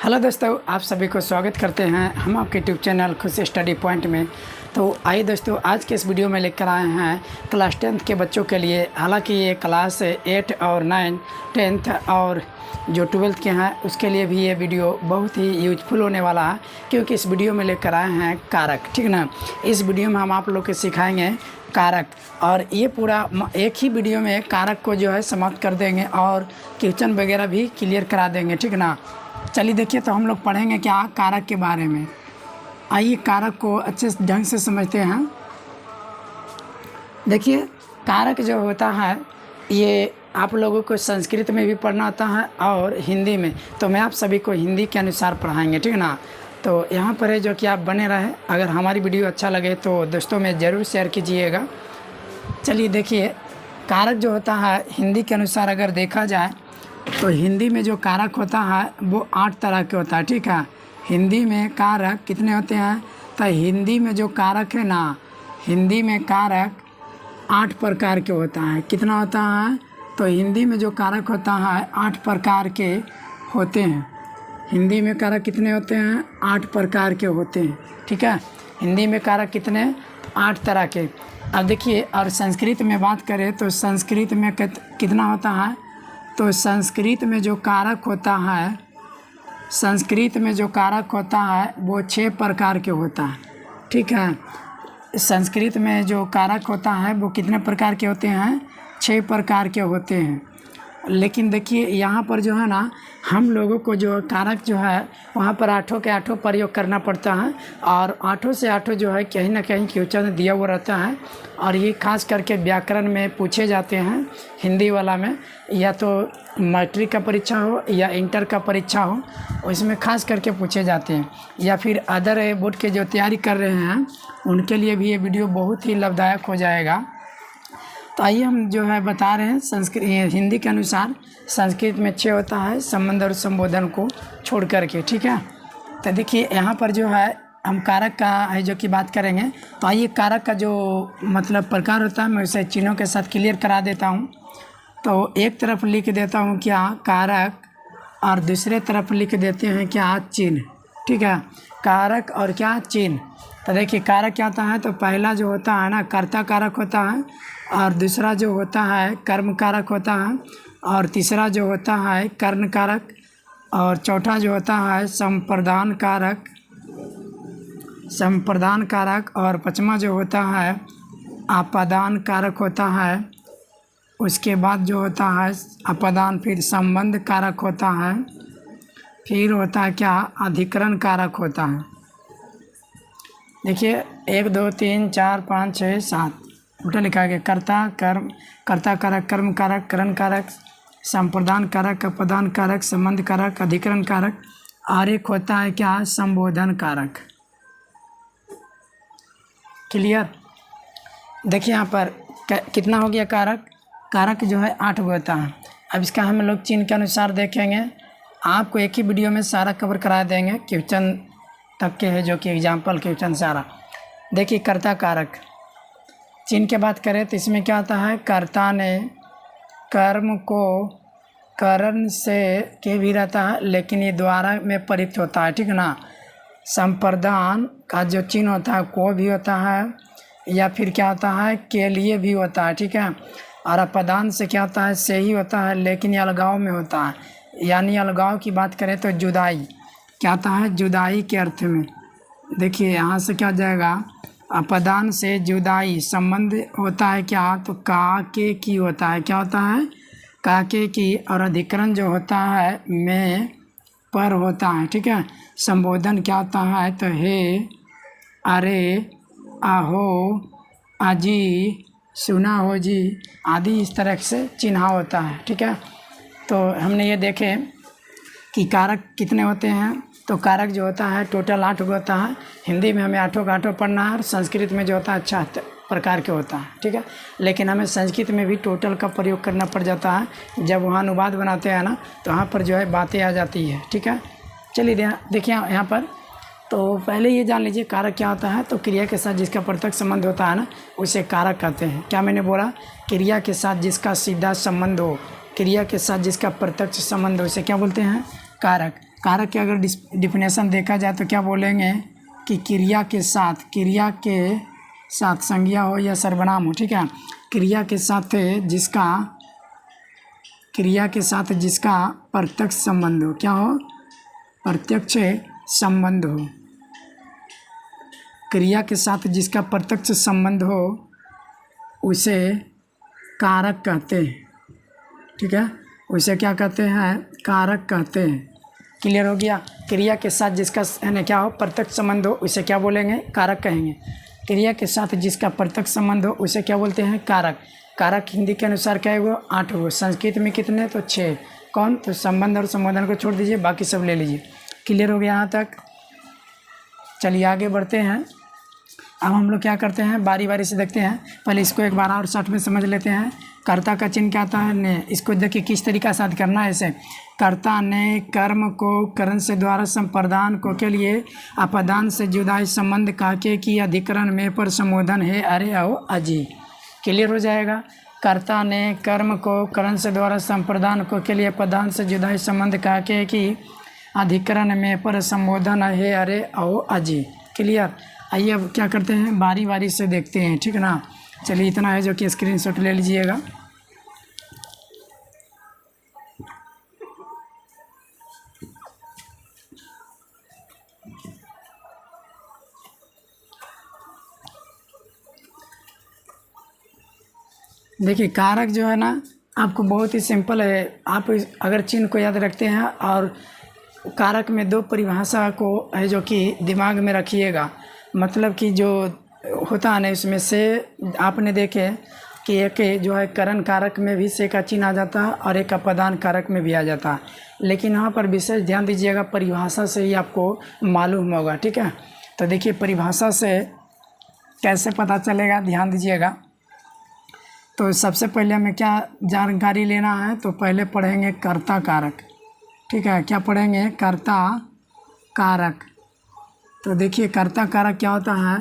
Hello दोस्तों, आप सभी को स्वागत करते हैं हम आपके यूट्यूब चैनल खुश स्टडी पॉइंट में। तो आइए दोस्तों, आज के इस वीडियो में लेकर आए हैं क्लास 10th के बच्चों के लिए। हालांकि ये क्लास 8 और 9 10th और जो 12th के हैं उसके लिए भी ये वीडियो बहुत ही यूजफुल होने वाला है, क्योंकि इस वीडियो में लेकर आए हैं कारक। ठीक ना, इस वीडियो में हम आप लोग को सिखाएंगे कारक, और ये पूरा एक ही वीडियो में कारक को जो है समाप्त कर देंगे और क्वेश्चन वगैरह भी क्लियर करा देंगे। ठीक ना, चलिए देखिए, तो हम लोग पढ़ेंगे क्या कारक के बारे में। आइए कारक को अच्छे ढंग से समझते हैं। देखिए, कारक जो होता है ये आप लोगों को संस्कृत में भी पढ़ना आता है और हिंदी में, तो मैं आप सभी को हिंदी के अनुसार पढ़ाएंगे। ठीक ना, तो यहाँ पर है जो कि आप बने रहे। अगर हमारी वीडियो अच्छा लगे तो दोस्तों में ज़रूर शेयर कीजिएगा। चलिए देखिए, कारक जो होता है हिंदी के अनुसार अगर देखा जाए तो हिंदी में जो कारक होता है वो 8 तरह के होता है। ठीक है, हिंदी में कारक कितने होते हैं? तो हिंदी में जो कारक है ना, हिंदी में कारक 8 प्रकार के होता है। कितना होता है? तो हिंदी में जो कारक होता है 8 प्रकार के होते हैं। हिंदी में कारक कितने होते हैं? 8 प्रकार के होते हैं। ठीक है, हिंदी में कारक कितने? 8 तरह के। अब देखिए, और संस्कृत में बात करें तो संस्कृत में कितना होता है? तो संस्कृत में जो कारक होता है, संस्कृत में जो कारक होता है वो 6 प्रकार के होता है। ठीक है, संस्कृत में जो कारक होता है वो कितने प्रकार के होते हैं? 6 प्रकार के होते हैं। लेकिन देखिए यहाँ पर जो है ना, हम लोगों को जो कारक जो है वहाँ पर 8 के 8 प्रयोग करना पड़ता है, और 8 से 8 जो है कहीं ना कहीं क्वेश्चन दिया हुआ रहता है, और ये खास करके व्याकरण में पूछे जाते हैं हिंदी वाला में, या तो मैट्रिक का परीक्षा हो या इंटर का परीक्षा हो, उसमें खास करके पूछे जाते हैं, या फिर अदर बोर्ड के जो तैयारी कर रहे हैं उनके लिए भी ये वीडियो बहुत ही लाभदायक हो जाएगा। तो आइए हम जो है बता रहे हैं संस्कृत हिंदी के अनुसार संस्कृत में 6 होता है, संबंध और संबोधन को छोड़ करके। ठीक है, तो देखिए यहाँ पर जो है हम कारक का है जो कि बात करेंगे। तो आइए कारक का जो मतलब प्रकार होता है मैं उसे चिन्हों के साथ क्लियर करा देता हूँ। तो एक तरफ लिख देता हूँ क्या कारक, और दूसरे तरफ लिख देते हैं क्या चिन्ह। ठीक है, कारक और क्या चिन्ह। तो देखिए कारक क्या होता है? तो पहला जो होता है ना कर्ता कारक होता है, और दूसरा जो होता है कर्म कारक होता है, और तीसरा जो होता है कर्ण कारक, और चौथा जो होता है संप्रदान कारक, संप्रदान कारक, और पांचवा जो होता है आपादान कारक होता है। उसके बाद जो होता है आपादान, फिर संबंध कारक होता है, फिर होता है क्या अधिकरण कारक होता है। देखिए 1 2 3 4 5 6 7 उल्टा लिखा गया। कर्ता कर्म, कर्ता कारक, कर्म कारक, करण कारक, संप्रदान कारक, अपदान कारक, संबंध कारक, अधिकरण कारक, और एक होता है क्या संबोधन कारक। क्लियर? देखिए यहाँ पर कितना हो गया कारक? कारक जो है 8 होता है। अब इसका हम लोग चिन्ह के अनुसार देखेंगे। आपको एक ही वीडियो में सारा कवर करा देंगे, क्वेश्चन तक के है जो कि एग्जाम्पल क्वेश्चन सारा। देखिए कर्ता कारक चिन्ह के बात करें तो इसमें क्या होता है? कर्ता ने कर्म को करण से के भी रहता है, लेकिन ये द्वारा में प्रयुक्त होता है। ठीक ना, संप्रदान का जो चिन्ह होता है को भी होता है, या फिर क्या होता है के लिए भी होता है। ठीक है, और अपदान से क्या होता है? से ही होता है, लेकिन ये अलगाव में होता है। यानी अलगाव की बात करें तो जुदाई क्या होता है? जुदाई के अर्थ में। देखिए यहाँ से क्या हो जाएगा? अपदान से जुदाई। संबंध होता है क्या? तो काके की होता है। क्या होता है? काके की। और अधिकरण जो होता है में पर होता है। ठीक है, संबोधन क्या होता है? तो हे, अरे, आहो, आजी, सुना हो जी, आदि इस तरह से चिन्ह होता है। ठीक है, तो हमने ये देखे कि कारक कितने होते हैं। तो कारक जो होता है टोटल 8 होता है। हिंदी में हमें 8 का 8 पढ़ना है, और संस्कृत में जो होता है 6 प्रकार के होता है। ठीक है, लेकिन हमें संस्कृत में भी टोटल का प्रयोग करना पड़ जाता है। जब वहाँ अनुवाद बनाते हैं ना, तो वहाँ पर जो है बातें आ जाती है। ठीक है, चलिए देखिए यहाँ पर तो पहले ये जान लीजिए कारक क्या होता है। तो क्रिया के साथ जिसका प्रत्यक्ष संबंध होता है ना, उसे कारक कहते हैं। क्या मैंने बोला? क्रिया के साथ जिसका सीधा संबंध हो, क्रिया के साथ जिसका प्रत्यक्ष संबंध हो, उसे क्या बोलते हैं? कारक। कारक की अगर डिफिनेशन देखा जाए तो क्या बोलेंगे कि क्रिया के साथ संज्ञा हो या सर्वनाम हो, ठीक है, क्रिया के साथ जिसका प्रत्यक्ष संबंध हो, क्या हो, प्रत्यक्ष संबंध हो, क्रिया के साथ जिसका प्रत्यक्ष संबंध हो उसे कारक कहते हैं, ठीक है, उसे क्या कहते हैं, कारक कहते हैं। क्लियर हो गया। क्रिया के साथ जिसका यानी क्या हो, प्रत्यक्ष संबंध हो उसे क्या बोलेंगे, कारक कहेंगे। क्रिया के साथ जिसका प्रत्यक्ष संबंध हो उसे क्या बोलते हैं, कारक। कारक हिंदी के अनुसार क्या है वो 8 गो, संस्कृत में कितने, तो 6। कौन, तो संबंध और संबोधन को छोड़ दीजिए, बाकी सब ले लीजिए। क्लियर हो गया यहाँ तक। चलिए आगे बढ़ते हैं। अब हम लोग क्या करते हैं, बारी बारी से देखते हैं। पहले इसको एक बार और शॉर्ट में समझ लेते हैं। कर्ता का चिन्ह क्या आता है, ने। इसको देखिए किस तरीका से करना है। इसे कर्ता ने कर्म को करण से द्वारा संप्रदान को के लिए अपदान से जुदाई संबंध काके की अधिकरण में पर संबोधन है अरे आओ अजी। क्लियर हो जाएगा। कर्ता ने कर्म को करण से द्वारा संप्रदान को के लिए अपदान से जुदाई संबंध काके की अधिकरण में पर संबोधन है अरे आओ अजी। क्लियर। आइए अब क्या करते हैं, बारी बारी से देखते हैं, ठीक है ना। चलिए इतना है जो कि स्क्रीनशॉट ले लीजिएगा। देखिए कारक जो है ना आपको बहुत ही सिंपल है। आप अगर चिन्ह को याद रखते हैं और कारक में 2 परिभाषा को है जो कि दिमाग में रखिएगा। मतलब कि जो होता है ना इसमें से आपने देखे कि एक जो है करण कारक में भी से का चिन्ह आ जाता है और एक अपदान कारक में भी आ जाता है। लेकिन यहाँ पर विशेष ध्यान दीजिएगा, परिभाषा से ही आपको मालूम होगा, ठीक है। तो देखिए परिभाषा से कैसे पता चलेगा, ध्यान दीजिएगा। तो सबसे पहले हमें क्या जानकारी लेना है, तो पहले पढ़ेंगे कर्ता कारक, ठीक है। क्या पढ़ेंगे, कर्ता कारक। तो देखिए कर्ता कारक क्या होता है,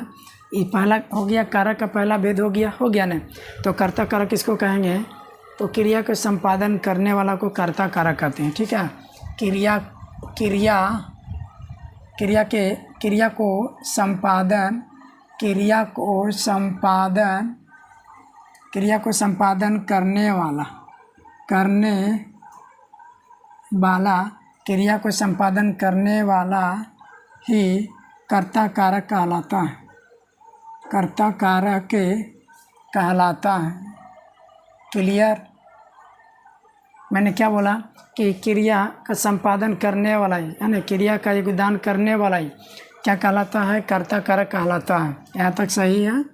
ये पहला हो गया, कारक का पहला भेद हो गया ना। तो कर्ता कारक किसको कहेंगे, तो क्रिया को संपादन करने वाला को कर्ता कारक कहते हैं, ठीक है। क्रिया को संपादन करने वाला क्रिया को संपादन करने वाला ही कर्ता कारक कहलाता है, कर्ता कारक कहलाता है। क्लियर। मैंने क्या बोला कि क्रिया का संपादन करने वाला ही यानी क्रिया का योगदान करने वाला ही क्या कहलाता है, कर्ता कारक कहलाता है। यहाँ तक सही है।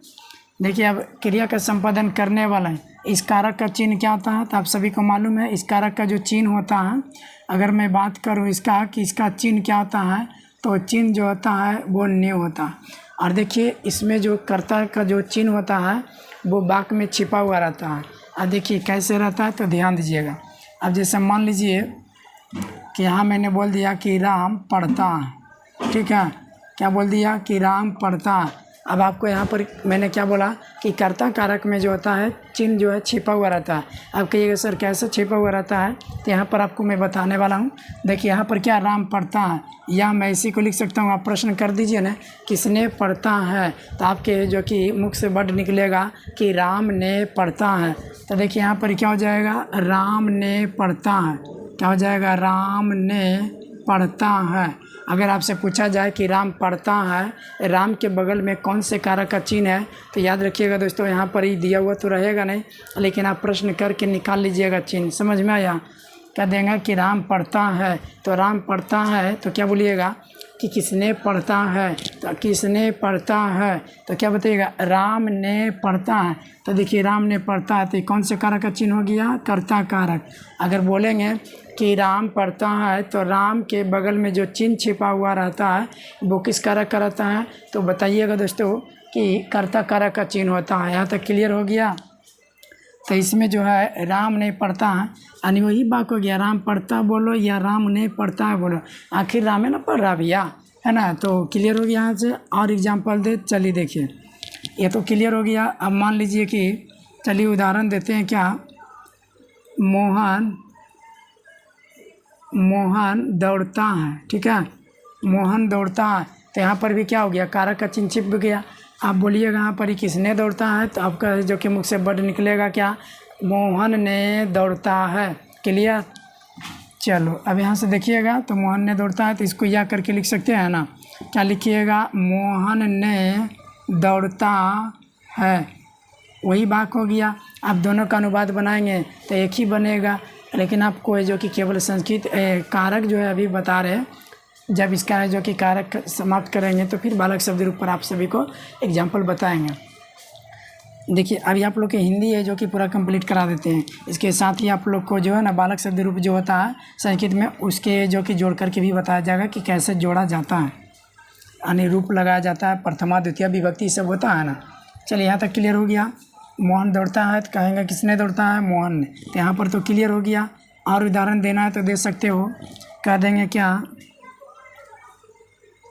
देखिए अब क्रिया का संपादन करने वाला है, इस कारक का चिन्ह क्या होता है, तो आप सभी को मालूम है। इस कारक का जो चिन्ह होता है, अगर मैं बात करूँ इसका कि इसका चिन्ह क्या होता है, तो चिन्ह जो होता है वो ने होता है। और देखिए इसमें जो कर्ता का जो चिन्ह होता है वो वाक्य में छिपा हुआ रहता है। अब देखिए कैसे रहता है, तो ध्यान दीजिएगा। अब जैसे मान लीजिए कि यहाँ मैंने बोल दिया कि राम पढ़ता है, ठीक है। क्या बोल दिया कि राम पढ़ता है। अब आपको यहाँ पर मैंने क्या बोला कि कर्ता कारक में जो होता है चिन्ह जो है छिपा हुआ रहता है। अब कहिएगा सर कैसे छिपा हुआ रहता है, तो यहाँ पर आपको मैं बताने वाला हूँ। देखिए यहाँ पर क्या राम पढ़ता है, या मैं इसी को लिख सकता हूँ। आप प्रश्न कर दीजिए ना किसने पढ़ता है, तो आपके जो कि मुख से वर्ड निकलेगा कि राम ने पढ़ता है। तो देखिए यहाँ पर क्या हो जाएगा, राम ने पढ़ता है। क्या हो जाएगा, राम ने पढ़ता है। अगर आपसे पूछा जाए कि राम पढ़ता है, राम के बगल में कौन से कारक का चिन्ह है, तो याद रखिएगा दोस्तों यहाँ पर ही दिया हुआ तो रहेगा नहीं, लेकिन आप प्रश्न करके निकाल लीजिएगा चिन्ह। समझ में आया। क्या देंगे कि राम पढ़ता है, तो राम पढ़ता है तो क्या बोलिएगा कि किसने पढ़ता है, तो किसने पढ़ता है, तो क्या बताइएगा राम ने पढ़ता है। तो देखिए राम ने पढ़ता है, तो कौन से कारक का चिन्ह हो गया, कर्ता कारक। अगर बोलेंगे कि राम पढ़ता है, तो राम के बगल में जो चिन्ह छिपा हुआ रहता है वो किस कारक का रहता है, तो बताइएगा दोस्तों कि कर्ता कारक का चिन्ह होता है। यहाँ तक क्लियर हो गया। तो इसमें जो है राम ने पढ़ता है, यानी वही बात हो गया, राम पढ़ता बोलो या राम ने पढ़ता है बोलो, आखिर राम है ना पढ़ रहा भैया, है ना। तो क्लियर हो गया। यहाँ से और एग्जाम्पल दे, चलिए देखिए ये तो क्लियर हो गया। अब मान लीजिए कि चलिए उदाहरण देते हैं, क्या मोहन दौड़ता है, ठीक है, मोहन दौड़ता है। तो यहाँ पर भी क्या हो गया, कारक का चिन्ह छिप गया। आप बोलिएगा यहाँ पर ही किसने दौड़ता है, तो आपका जो कि मुख से वर्ड निकलेगा क्या, मोहन ने दौड़ता है। क्लियर। चलो अब यहाँ से देखिएगा, तो मोहन ने दौड़ता है, तो इसको या करके लिख सकते हैं ना, क्या लिखिएगा, मोहन ने दौड़ता है। वही वाक्य हो गया। आप दोनों का अनुवाद बनाएंगे तो एक ही बनेगा, लेकिन आपको जो कि केवल संस्कृत कारक जो है अभी बता रहे हैं। जब इसका है जो कि कारक समाप्त करेंगे तो फिर बालक शब्द रूप पर आप सभी को एग्जाम्पल बताएंगे। देखिए अभी आप लोग के हिंदी है जो कि पूरा कंप्लीट करा देते हैं। इसके साथ ही आप लोग को जो है ना बालक शब्द रूप जो होता है संस्कृत में, उसके जो कि जोड़ करके भी बताया जाएगा कि कैसे जोड़ा जाता है, यानी रूप लगाया जाता है, प्रथमा द्वितीय विभक्ति सब होता है ना। चलिए यहाँ तक क्लियर हो गया। मोहन दौड़ता है तो कहेंगे किसने दौड़ता है, मोहन ने। तो यहाँ पर तो क्लियर हो गया। और उदाहरण देना है तो दे सकते हो, कह देंगे क्या,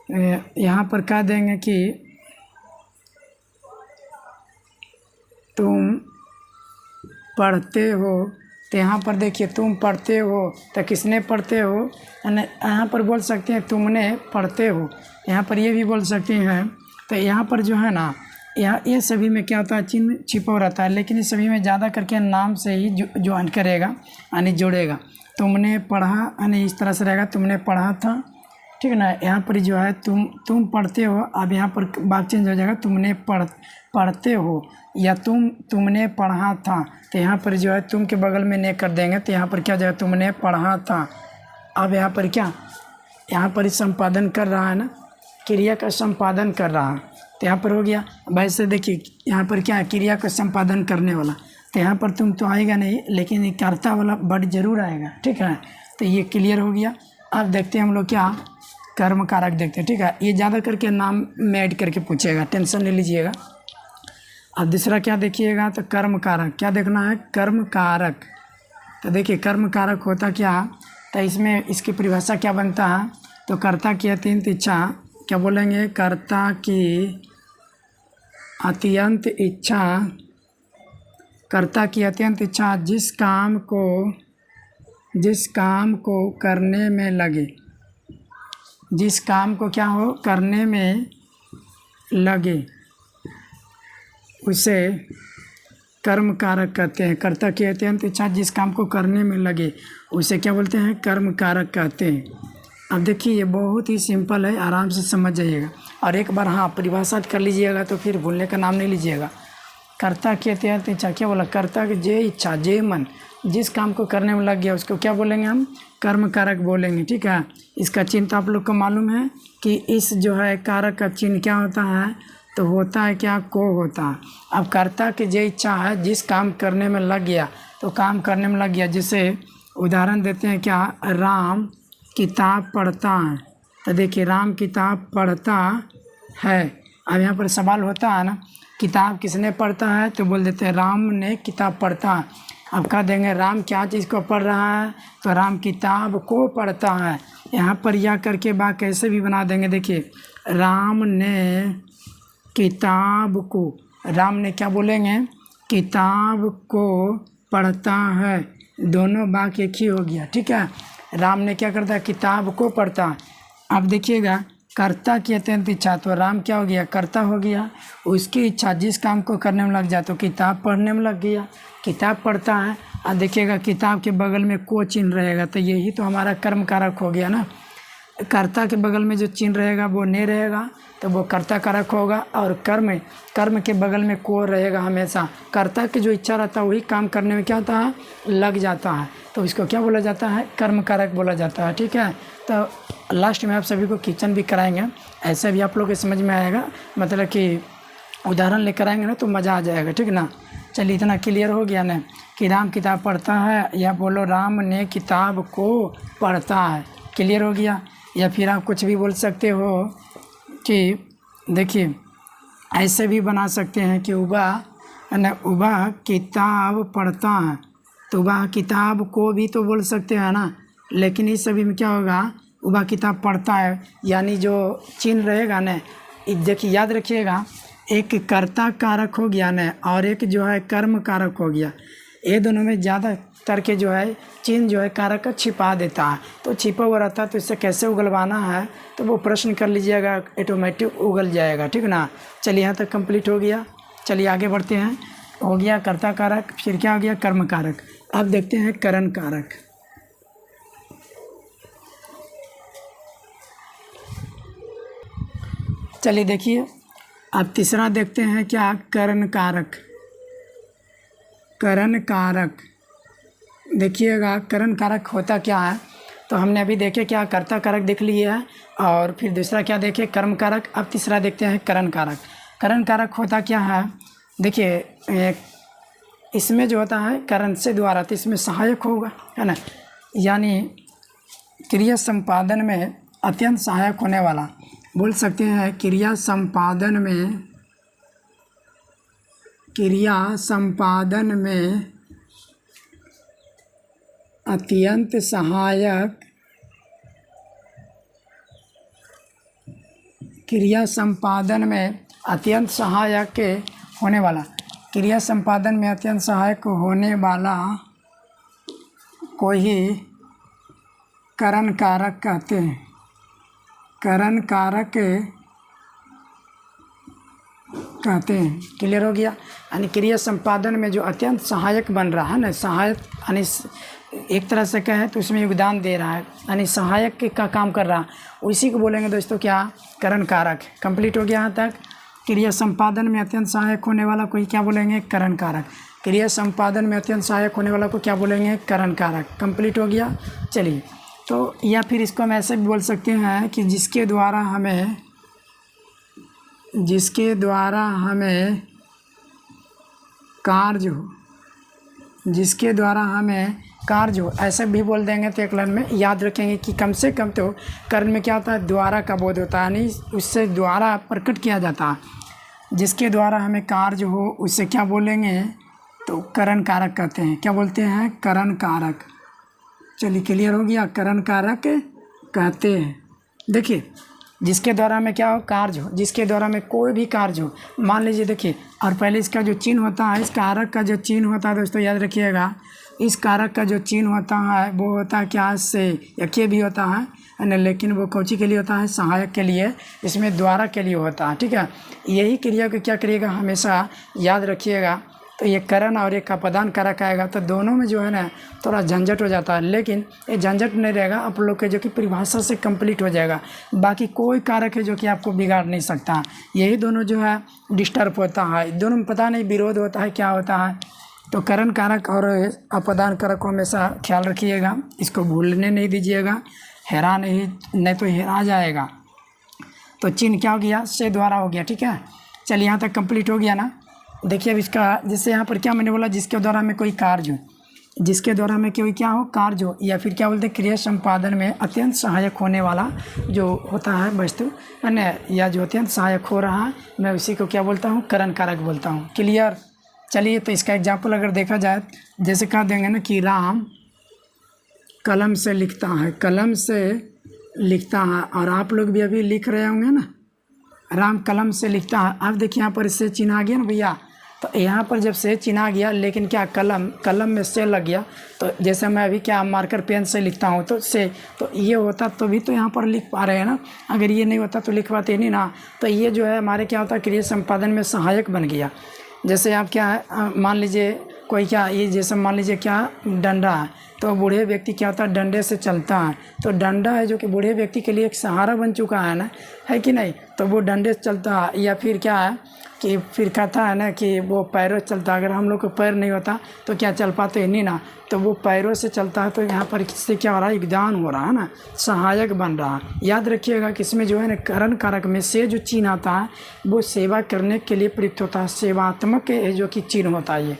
यहाँ पर कह देंगे कि तुम पढ़ते हो। तो यहाँ पर देखिए तुम पढ़ते हो, तो किसने पढ़ते हो, यहाँ पर बोल सकते हैं तुमने पढ़ते हो। यहाँ पर ये भी बोल सकते हैं। तो यहाँ पर जो है ना, यहाँ ये सभी में क्या होता है, चिन्ह छिपा रहता है, लेकिन इस सभी में ज़्यादा करके नाम से ही ज्वाइन करेगा यानी जोड़ेगा। तुमने पढ़ा यानी इस तरह से रहेगा, तुमने पढ़ा था, ठीक है ना। यहाँ पर जो है तुम पढ़ते हो, अब यहाँ पर बात चेंज हो जाएगा, तुमने पढ़ते हो या तुमने पढ़ा था। तो यहाँ पर जो है तुम के बगल में ने कर देंगे, तो यहाँ पर क्या हो जाएगा, तुमने पढ़ा था। अब यहाँ पर क्या, यहाँ पर संपादन कर रहा है ना, क्रिया का संपादन कर रहा है। तो यहाँ पर हो गया। वैसे देखिए यहाँ पर क्या है, क्रिया का संपादन करने वाला। तो यहाँ पर तुम तो आएगा नहीं, लेकिन कर्ता वाला वर्ड जरूर आएगा, ठीक है। तो ये क्लियर हो गया। अब देखते हैं हम लोग क्या, कर्म कारक देखते हैं, ठीक है। ये ज़्यादा करके नाम में ऐड करके पूछेगा, टेंशन ले लीजिएगा। अब दूसरा क्या देखिएगा, तो कर्म कारक। क्या देखना है, कर्म कारक। तो देखिए कर्म कारक होता क्या, तो इसमें इसकी परिभाषा क्या बनता है, तो कर्ता की अत्यंत इच्छा, क्या बोलेंगे, कर्ता की अत्यंत इच्छा, कर्ता की अत्यंत इच्छा जिस काम को करने में लगे, जिस काम को क्या हो करने में लगे, उसे कर्म कारक कहते हैं। कर्ता की अत्यंत इच्छा जिस काम को करने में लगे, उसे क्या बोलते हैं, कर्म कारक कहते हैं। अब देखिए ये बहुत ही सिंपल है, आराम से समझ जाइएगा। और एक बार हाँ परिभाषा कर लीजिएगा तो फिर भूलने का नाम नहीं लीजिएगा। कर्ता की अत्यंत इच्छा, क्या बोला, कर्ता की जे इच्छा, जे मन, जिस काम को करने में लग गया उसको क्या बोलेंगे हम, कर्म कारक बोलेंगे, ठीक है। इसका चिन्ह तो आप लोग को मालूम है कि इस जो है कारक का चिन्ह क्या होता है, तो होता है क्या, को होता है। अब कर्ता की जे इच्छा है जिस काम करने में लग गया, तो काम करने में लग गया। जैसे उदाहरण देते हैं क्या, राम किताब पढ़ता है। तो देखिए राम किताब पढ़ता है। अब यहाँ पर सवाल होता है ना, किताब किसने पढ़ता है, तो बोल देते हैं राम ने किताब पढ़ता है। अब कह देंगे राम क्या चीज़ को पढ़ रहा है, तो राम किताब को पढ़ता है। यहाँ पर या करके बात कैसे भी बना देंगे। देखिए राम ने किताब को, राम ने क्या बोलेंगे, किताब को पढ़ता है। दोनों बात एक ही हो गया, ठीक है। राम ने क्या करता है, किताब को पढ़ता है। अब देखिएगा कर्ता की अत्यंत इच्छा, तो राम क्या हो गया, कर्ता हो गया। उसकी इच्छा जिस काम को करने में लग जाए, तो किताब पढ़ने में लग गया, किताब पढ़ता है। अब देखिएगा किताब के बगल में को चिन्ह रहेगा, तो यही तो हमारा कर्म कारक हो गया ना। कर्ता के बगल में जो चिन्ह रहेगा वो ने रहेगा, तो वो कर्ता कारक होगा। और कर्म के बगल में को रहेगा हमेशा। कर्ता की जो इच्छा रहता है वही काम करने में क्या होता है, लग जाता है, तो इसको क्या बोला जाता है, कर्म कारक बोला जाता है, ठीक है। तो लास्ट में आप सभी को किचन भी कराएंगे, ऐसा भी आप लोग को समझ में आएगा, मतलब कि उदाहरण लेकर आएंगे ना तो मज़ा आ जाएगा, ठीक ना। चलिए इतना क्लियर हो गया ना कि राम किताब पढ़ता है, या बोलो राम ने किताब को पढ़ता है, क्लियर हो गया। या फिर आप कुछ भी बोल सकते हो कि देखिए ऐसे भी बना सकते हैं कि उबा किताब पढ़ता है, तो उबा किताब को भी तो बोल सकते हैं ना, लेकिन इस सभी में क्या होगा, उबा किताब पढ़ता है, यानी जो चिन्ह रहेगा ना, देखिए याद रखिएगा, एक कर्ता कारक हो गया ना और एक जो है कर्म कारक हो गया। ये दोनों में ज़्यादातर के जो है चिन्ह जो है कारक का छिपा देता है, तो छिपा हुआ रहता है, तो इससे कैसे उगलवाना है तो वो प्रश्न कर लीजिएगा, ऑटोमेटिक उगल जाएगा, ठीक ना। चलिए यहाँ तक कंप्लीट हो गया। चलिए आगे बढ़ते हैं। हो गया कर्ता कारक, फिर क्या हो गया कर्म कारक। अब देखते हैं करण कारक। चलिए देखिए, अब तीसरा देखते हैं क्या करण कारक। करण कारक देखिएगा, करण कारक होता क्या है, तो हमने अभी देखे क्या कर्ता कारक देख लिया है, और फिर दूसरा क्या देखे कर्म कारक। अब तीसरा देखते हैं करण कारक। करण कारक होता क्या है, देखिए इसमें जो होता है करण से द्वारा, तो इसमें सहायक होगा, है ना, यानी क्रिया संपादन में अत्यंत सहायक होने वाला, बोल सकते हैं क्रिया संपादन में अत्यंत सहायक, क्रिया संपादन में अत्यंत सहायक के होने वाला, क्रिया संपादन में अत्यंत सहायक होने वाला को ही करण कारक कहते हैं। करण कारक कहते हैं। क्लियर हो गया। यानी क्रिया संपादन में जो अत्यंत सहायक बन रहा है ना, सहायक यानी एक तरह से कहें तो उसमें योगदान दे रहा है, यानी सहायक का काम कर रहा है, उसी को बोलेंगे दोस्तों क्या करण कारक। कंप्लीट हो गया यहाँ तक। क्रिया संपादन में अत्यंत सहायक होने वाला को क्या बोलेंगे करण कारक। क्रिया संपादन में अत्यंत सहायक होने वाला को क्या बोलेंगे करण कारक। कंप्लीट हो गया। चलिए, तो या फिर इसको हम ऐसे भी बोल सकते हैं कि जिसके द्वारा हमें कार्य हो, ऐसे भी बोल देंगे तो एक लाइन में याद रखेंगे कि कम से कम तो कर्ण में क्या होता है द्वारा का बोध होता है, यानी उससे द्वारा प्रकट किया जाता है। जिसके द्वारा हमें कार्य हो उससे क्या बोलेंगे तो करण कारक कहते हैं। क्या बोलते हैं करण कारक। चलिए क्लियर हो गया, करण कारक कहते हैं। देखिए जिसके द्वारा में क्या हो कार्य हो, जिसके द्वारा में कोई भी कार्य हो, मान लीजिए देखिए, और पहले इसका जो चिन्ह होता है, इस कारक का जो चिन्ह होता है दोस्तों याद रखिएगा, इस कारक का जो चिन्ह होता है वो होता है क्या से यके भी होता है ना, लेकिन वो कौची के लिए होता है सहायक के लिए, इसमें द्वारा के लिए होता है, ठीक है। यही क्रिया को क्या करिएगा हमेशा याद रखिएगा। तो ये करण और एक अपदान कारक आएगा तो दोनों में जो है ना थोड़ा झंझट हो जाता है, लेकिन ये झंझट नहीं रहेगा आप लोग के, जो कि परिभाषा से कंप्लीट हो जाएगा। बाकी कोई कारक है जो कि आपको बिगाड़ नहीं सकता, यही दोनों जो है डिस्टर्ब होता है, दोनों में पता नहीं विरोध होता है क्या होता है। तो करण कारक और अपदान कारक को हमेशा ख्याल रखिएगा, इसको भूलने नहीं दीजिएगा, नहीं तो हेरा जाएगा। तो चिन्ह क्या हो गया से द्वारा हो गया, ठीक है। चलिए यहाँ तक कंप्लीट हो गया ना। देखिए अब इसका जैसे यहाँ पर क्या मैंने बोला, जिसके द्वारा हमें कोई कार्य हो, जिसके द्वारा हमें कोई क्या हो कार्य हो, या फिर क्या बोलते हैं क्रिया संपादन में अत्यंत सहायक होने वाला जो होता है वस्तु है ना, या जो अत्यंत सहायक हो रहा है, मैं उसी को क्या बोलता हूँ करण कारक बोलता हूँ। क्लियर। चलिए तो इसका एग्जाम्पल अगर देखा जाए, जैसे कह देंगे ना कि राम कलम से लिखता है, कलम से लिखता है, और आप लोग भी अभी लिख रहे होंगे ना, राम कलम से लिखता है। अब देखिए यहाँ पर से चिन्ह आ गया ना भैया, तो यहाँ पर जब से चिन्ह आ गया, लेकिन क्या कलम में से लग गया, तो जैसे मैं अभी क्या मार्कर पेन से लिखता हूँ तो से, तो ये होता तो भी तो यहाँ पर लिख पा रहे हैं ना, अगर ये नहीं होता तो लिख पाते नहीं ना। तो ये जो है हमारे क्या होता है क्रिया संपादन में सहायक बन गया। जैसे आप क्या है मान लीजिए कोई क्या, ये जैसे मान लीजिए क्या डंडा है, तो बूढ़े व्यक्ति क्या होता है डंडे से चलता है, तो डंडा है जो कि बूढ़े व्यक्ति के लिए एक सहारा बन चुका है ना, है कि नहीं, तो वो डंडे से चलता है। या फिर क्या है कि फिर कहता है ना कि वो पैरों से चलता है, अगर हम लोग को पैर नहीं होता तो क्या चल पाते नहीं ना, तो वो पैरों से चलता है, तो यहाँ पर किससे क्या हो रहा है योगदान हो रहा है ना, सहायक बन रहा है। याद रखिएगा कि इसमें जो है ना करण कारक में से जो चिन्ह आता है वो सेवा करने के लिए प्रयुक्त होता है, सेवात्मक जो कि चिन्ह होता है ये।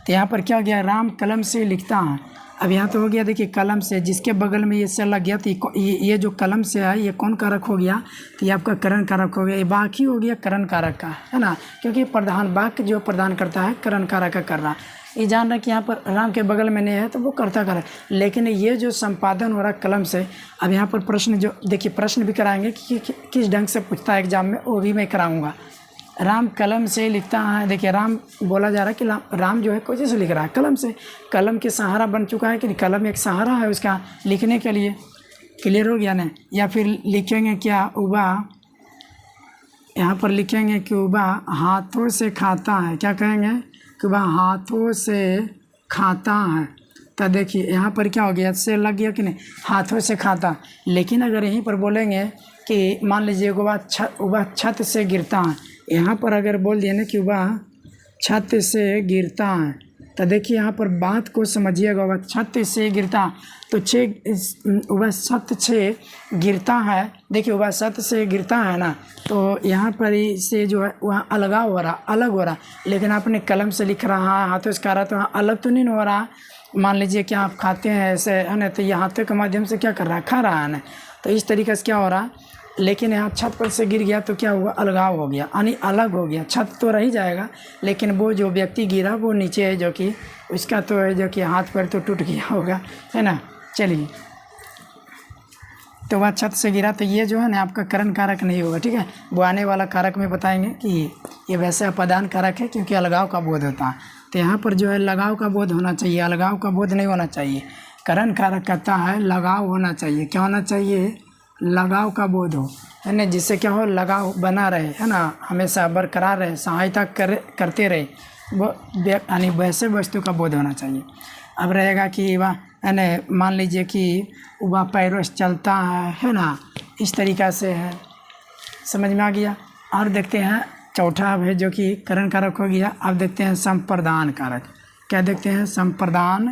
तो यहाँ पर क्या हो गया राम कलम से लिखता है। अब यहाँ तो हो गया देखिए कलम से, जिसके बगल में ये से लग गया, तो ये जो कलम से है ये कौन कारक हो गया, तो ये आपका करण कारक हो गया। ये बाकी हो गया करण कारक का, है ना, क्योंकि प्रधान वाक्य जो प्रदान करता है करण कारक का कर रहा। ये जान रहा कि यहाँ पर राम के बगल में नहीं है तो वो कर्ता कारक, लेकिन ये जो संपादन हो रहा है कलम से। अब यहाँ पर प्रश्न जो देखिए प्रश्न भी कराएंगे कि किस ढंग से पूछता है एग्जाम में, वो भी मैं कराऊँगा। राम कलम से लिखता है। देखिए राम बोला जा रहा है कि राम जो है कैसे से लिख रहा है, कलम से। कलम के सहारा बन चुका है कि नहीं, कलम एक सहारा है उसका लिखने के लिए। क्लियर हो गया ना। या फिर लिखेंगे क्या, उबा, यहाँ पर लिखेंगे कि उबा हाथों से खाता है। क्या कहेंगे कि उबा हाथों से खाता है। तो देखिए यहाँ पर क्या हो गया, से लग गया कि नहीं, हाथों से खाता। लेकिन अगर यहीं पर बोलेंगे कि मान लीजिए उबा छत से गिरता है, यहाँ पर अगर बोल दिए ना कि उबा छत से गिरता है, तो देखिए यहाँ पर बात को समझिएगा। वह छत से गिरता, तो वह छत से गिरता है। देखिए वह छत से गिरता है ना, तो यहाँ पर से जो है वह अलगाव हो रहा, अलग हो रहा। लेकिन आपने कलम से लिख रहा है, हाथों से कह रहा, तो वहाँ अलग तो नहीं हो रहा। मान लीजिए कि आप खाते हैं ऐसे है ना, तो ये हाथों के माध्यम से क्या कर रहा है, खा रहा है ना, तो इस तरीके से क्या हो रहा। लेकिन यहाँ छत पर से गिर गया तो क्या हुआ, अलगाव हो गया, यानी अलग हो गया। छत तो रह ही जाएगा, लेकिन वो जो व्यक्ति गिरा वो नीचे है, जो कि उसका तो है जो कि हाथ पैर तो टूट गया होगा, है ना। चलिए, तो वह छत से गिरा, तो ये जो है ना आपका करण कारक नहीं होगा, ठीक है। वो आने वाला कारक में बताएंगे कि ये वैसे अपादान कारक है, क्योंकि अलगाव का बोध होता है। तो यहाँ पर जो है लगाव का बोध होना चाहिए, अलगाव का बोध नहीं होना चाहिए। करण कारक कहता है लगाव होना चाहिए। क्या होना चाहिए, लगाव का बोध हो, है ना, जिससे क्या हो, लगाव बना रहे, है ना, हमेशा बरकरार रहे, सहायता करते रहे, वो यानी वैसे वस्तु का बोध होना चाहिए। अब रहेगा कि वह, है ना, मान लीजिए कि वह पैरों से चलता है ना, इस तरीक़ा से है, समझ में आ गया। और देखते हैं चौथा है जो कि करण कारक हो गया। अब देखते हैं संप्रदान कारक। क्या देखते हैं, संप्रदान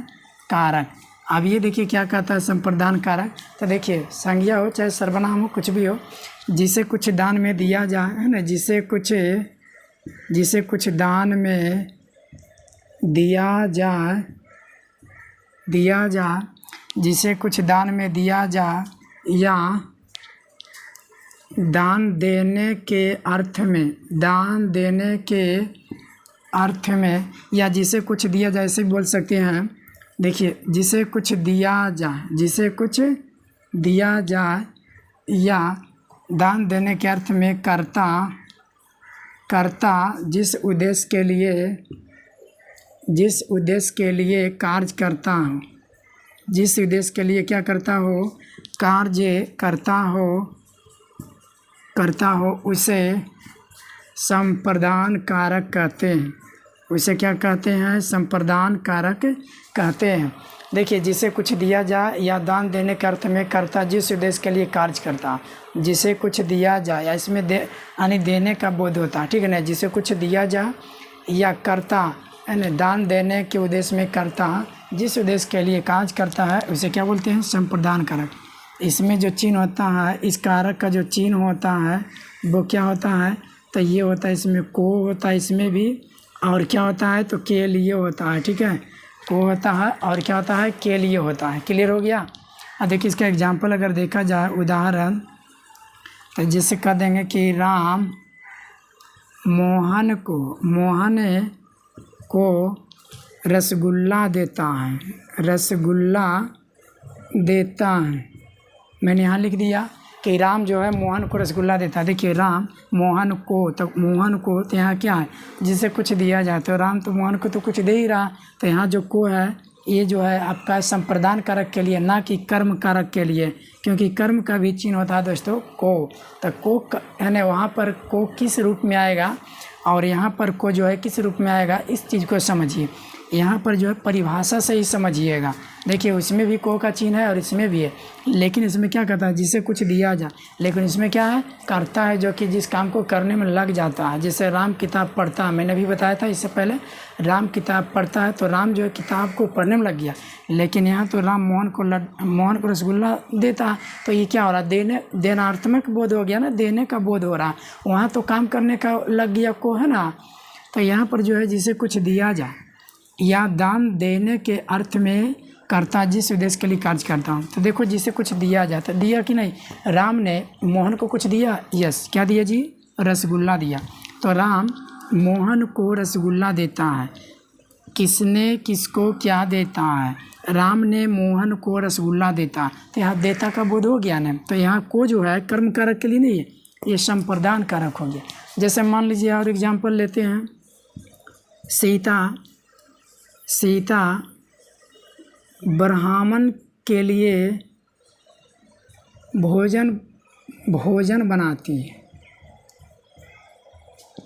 कारक। अब ये देखिए क्या कहता है संप्रदान कारक। तो देखिए संज्ञा हो चाहे सर्वनाम हो, कुछ भी हो, जिसे कुछ दान में दिया जाए, है ना, जिसे कुछ दान में दिया जाए, जिसे कुछ दान में दिया जाए, या दान देने के अर्थ में, या जिसे कुछ दिया जाए, ऐसे बोल सकते हैं। देखिए जिसे कुछ दिया जाए, या दान देने के अर्थ में कर्ता जिस उद्देश्य के लिए कार्य करता हो, उसे संप्रदान कारक कहते हैं। उसे क्या कहते हैं, संप्रदान कारक कहते हैं। देखिए जिसे कुछ दिया जाए या दान देने के अर्थ में कर्ता जिस उद्देश्य के लिए कार्य करता, जिसे कुछ दिया जाए, या इसमें यानी देने का बोध होता है, ठीक है ना। जिसे कुछ दिया जाए या कर्ता, यानी दान देने के उद्देश्य में कर्ता जिस उद्देश्य के लिए कार्य करता है, उसे क्या बोलते हैं, संप्रदान कारक। इसमें जो चिन्ह होता है, इस कारक का जो चिन्ह होता है वो क्या होता है, तो ये होता है, इसमें को होता है, इसमें भी, और क्या होता है, तो के लिए होता है, ठीक है। को होता है और क्या होता है, के लिए होता है। क्लियर हो गया। अब देखिए इसका एग्जाम्पल अगर देखा जाए, उदाहरण, तो जैसे कह देंगे कि राम मोहन को रसगुल्ला देता है। मैंने यहाँ लिख दिया कि राम जो है मोहन को रसगुल्ला देता है। देखिए राम मोहन को, तो मोहन को, तो यहाँ क्या है, जिसे कुछ दिया जाए, तो राम तो मोहन को तो कुछ दे ही रहा। तो यहाँ जो को है, ये जो है आपका संप्रदान कारक के लिए, ना कि कर्म कारक के लिए, क्योंकि कर्म का भी चिन्ह होता है दोस्तों को। तो को यानी वहाँ पर को किस रूप में आएगा और यहाँ पर को जो है किस रूप में आएगा, इस चीज़ को समझिए। यहाँ पर जो है परिभाषा से ही समझिएगा। देखिए उसमें भी को का चिन्ह है और इसमें भी है, लेकिन इसमें क्या कहता है, जिसे कुछ दिया जाए, लेकिन इसमें क्या है, करता है, जो कि जिस काम को करने में लग जाता है। जैसे राम किताब पढ़ता है, मैंने भी बताया था इससे पहले, राम किताब पढ़ता है, तो राम जो है किताब को पढ़ने में लग गया। लेकिन यहाँ तो राम मोहन को रसगुल्ला देता है, तो ये क्या हो रहा है, देनात्मक बोध हो गया ना, देने का बोध हो रहा है। वहाँ तो काम करने का लग गया को, है ना। तो यहाँ पर जो है जिसे कुछ दिया जाए या दान देने के अर्थ में करता जिस उद्देश्य के लिए कार्य करता हूँ। तो देखो जिसे कुछ दिया जाता, दिया कि नहीं, राम ने मोहन को कुछ दिया, यस, क्या दिया जी, रसगुल्ला दिया। तो राम मोहन को रसगुल्ला देता है। किसने किसको क्या देता है, राम ने मोहन को रसगुल्ला देता। तो यहाँ देता का बोध हो गया ना। तो यहाँ को जो है कर्म कारक के लिए नहीं है, ये संप्रदान कारक हो गया। जैसे मान लीजिए और एग्जांपल लेते हैं, सीता ब्राह्मण के लिए भोजन बनाती है।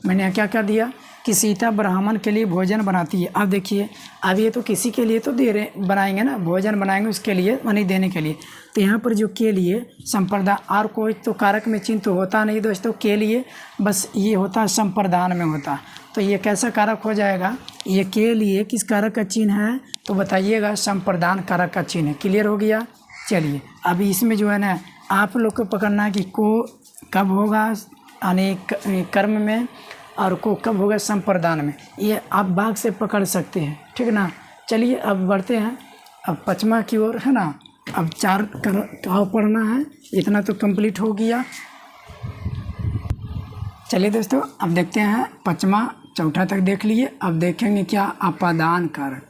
मैंने क्या कर दिया कि सीता ब्राह्मण के लिए भोजन बनाती है। अब देखिए, अब ये तो किसी के लिए तो बनाएंगे ना, भोजन बनाएंगे उसके लिए, मानी देने के लिए। तो यहाँ पर जो के लिए संप्रदान, और कोई तो कारक में चिन्ह तो होता नहीं दोस्तों, के लिए बस ये होता है संप्रदान में होता। तो ये कैसा कारक हो जाएगा, ये के लिए किस कारक का चिन्ह है तो बताइएगा, संप्रदान कारक का चिन्ह है। क्लियर हो गया। चलिए अभी इसमें जो है ना, आप लोग को पकड़ना है कि को कब होगा यानी कर्म में, और को कब होगा संप्रदान में। ये आप भाग से पकड़ सकते हैं, ठीक ना। चलिए अब बढ़ते हैं अब पचमा की ओर, है ना। अब 4 पढ़ना है, इतना तो कंप्लीट हो गया। चलिए दोस्तों अब देखते हैं पचमा, चौथा तक देख लिए। अब देखेंगे क्या, अपादान कारक।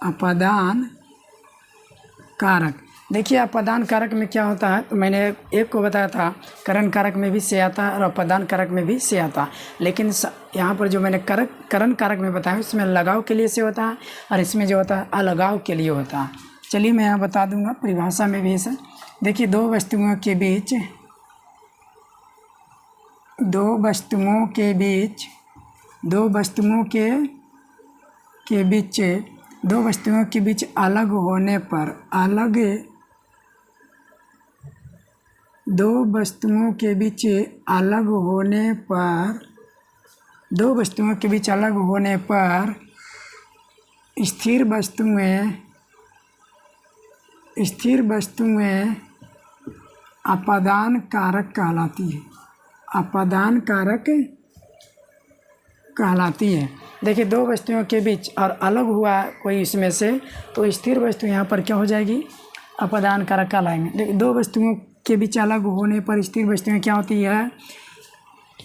अपादान कारक, देखिए अपादान कारक में क्या होता है, तो मैंने एक को बताया था करण कारक में भी से आता है और अपादान कारक में भी से आता है। लेकिन यहाँ पर जो मैंने करण कारक में बताया उसमें लगाव के लिए से होता है, और इसमें जो होता है अलगाव के लिए होता है। चलिए मैं यहाँ बता दूंगा परिभाषा में भी इसे। देखिए दो वस्तुओं के बीच अलग होने पर स्थिर वस्तुएं अपादान कारक कहलाती है। अपादान कारक कहलाती है। देखिए दो वस्तुओं के बीच और अलग हुआ कोई इसमें से, तो स्थिर वस्तु यहाँ पर क्या हो जाएगी, अपादान कारक कहलाएंगे। देखिए दो वस्तुओं के बीच अलग होने पर स्थिर वस्तुएं क्या होती है,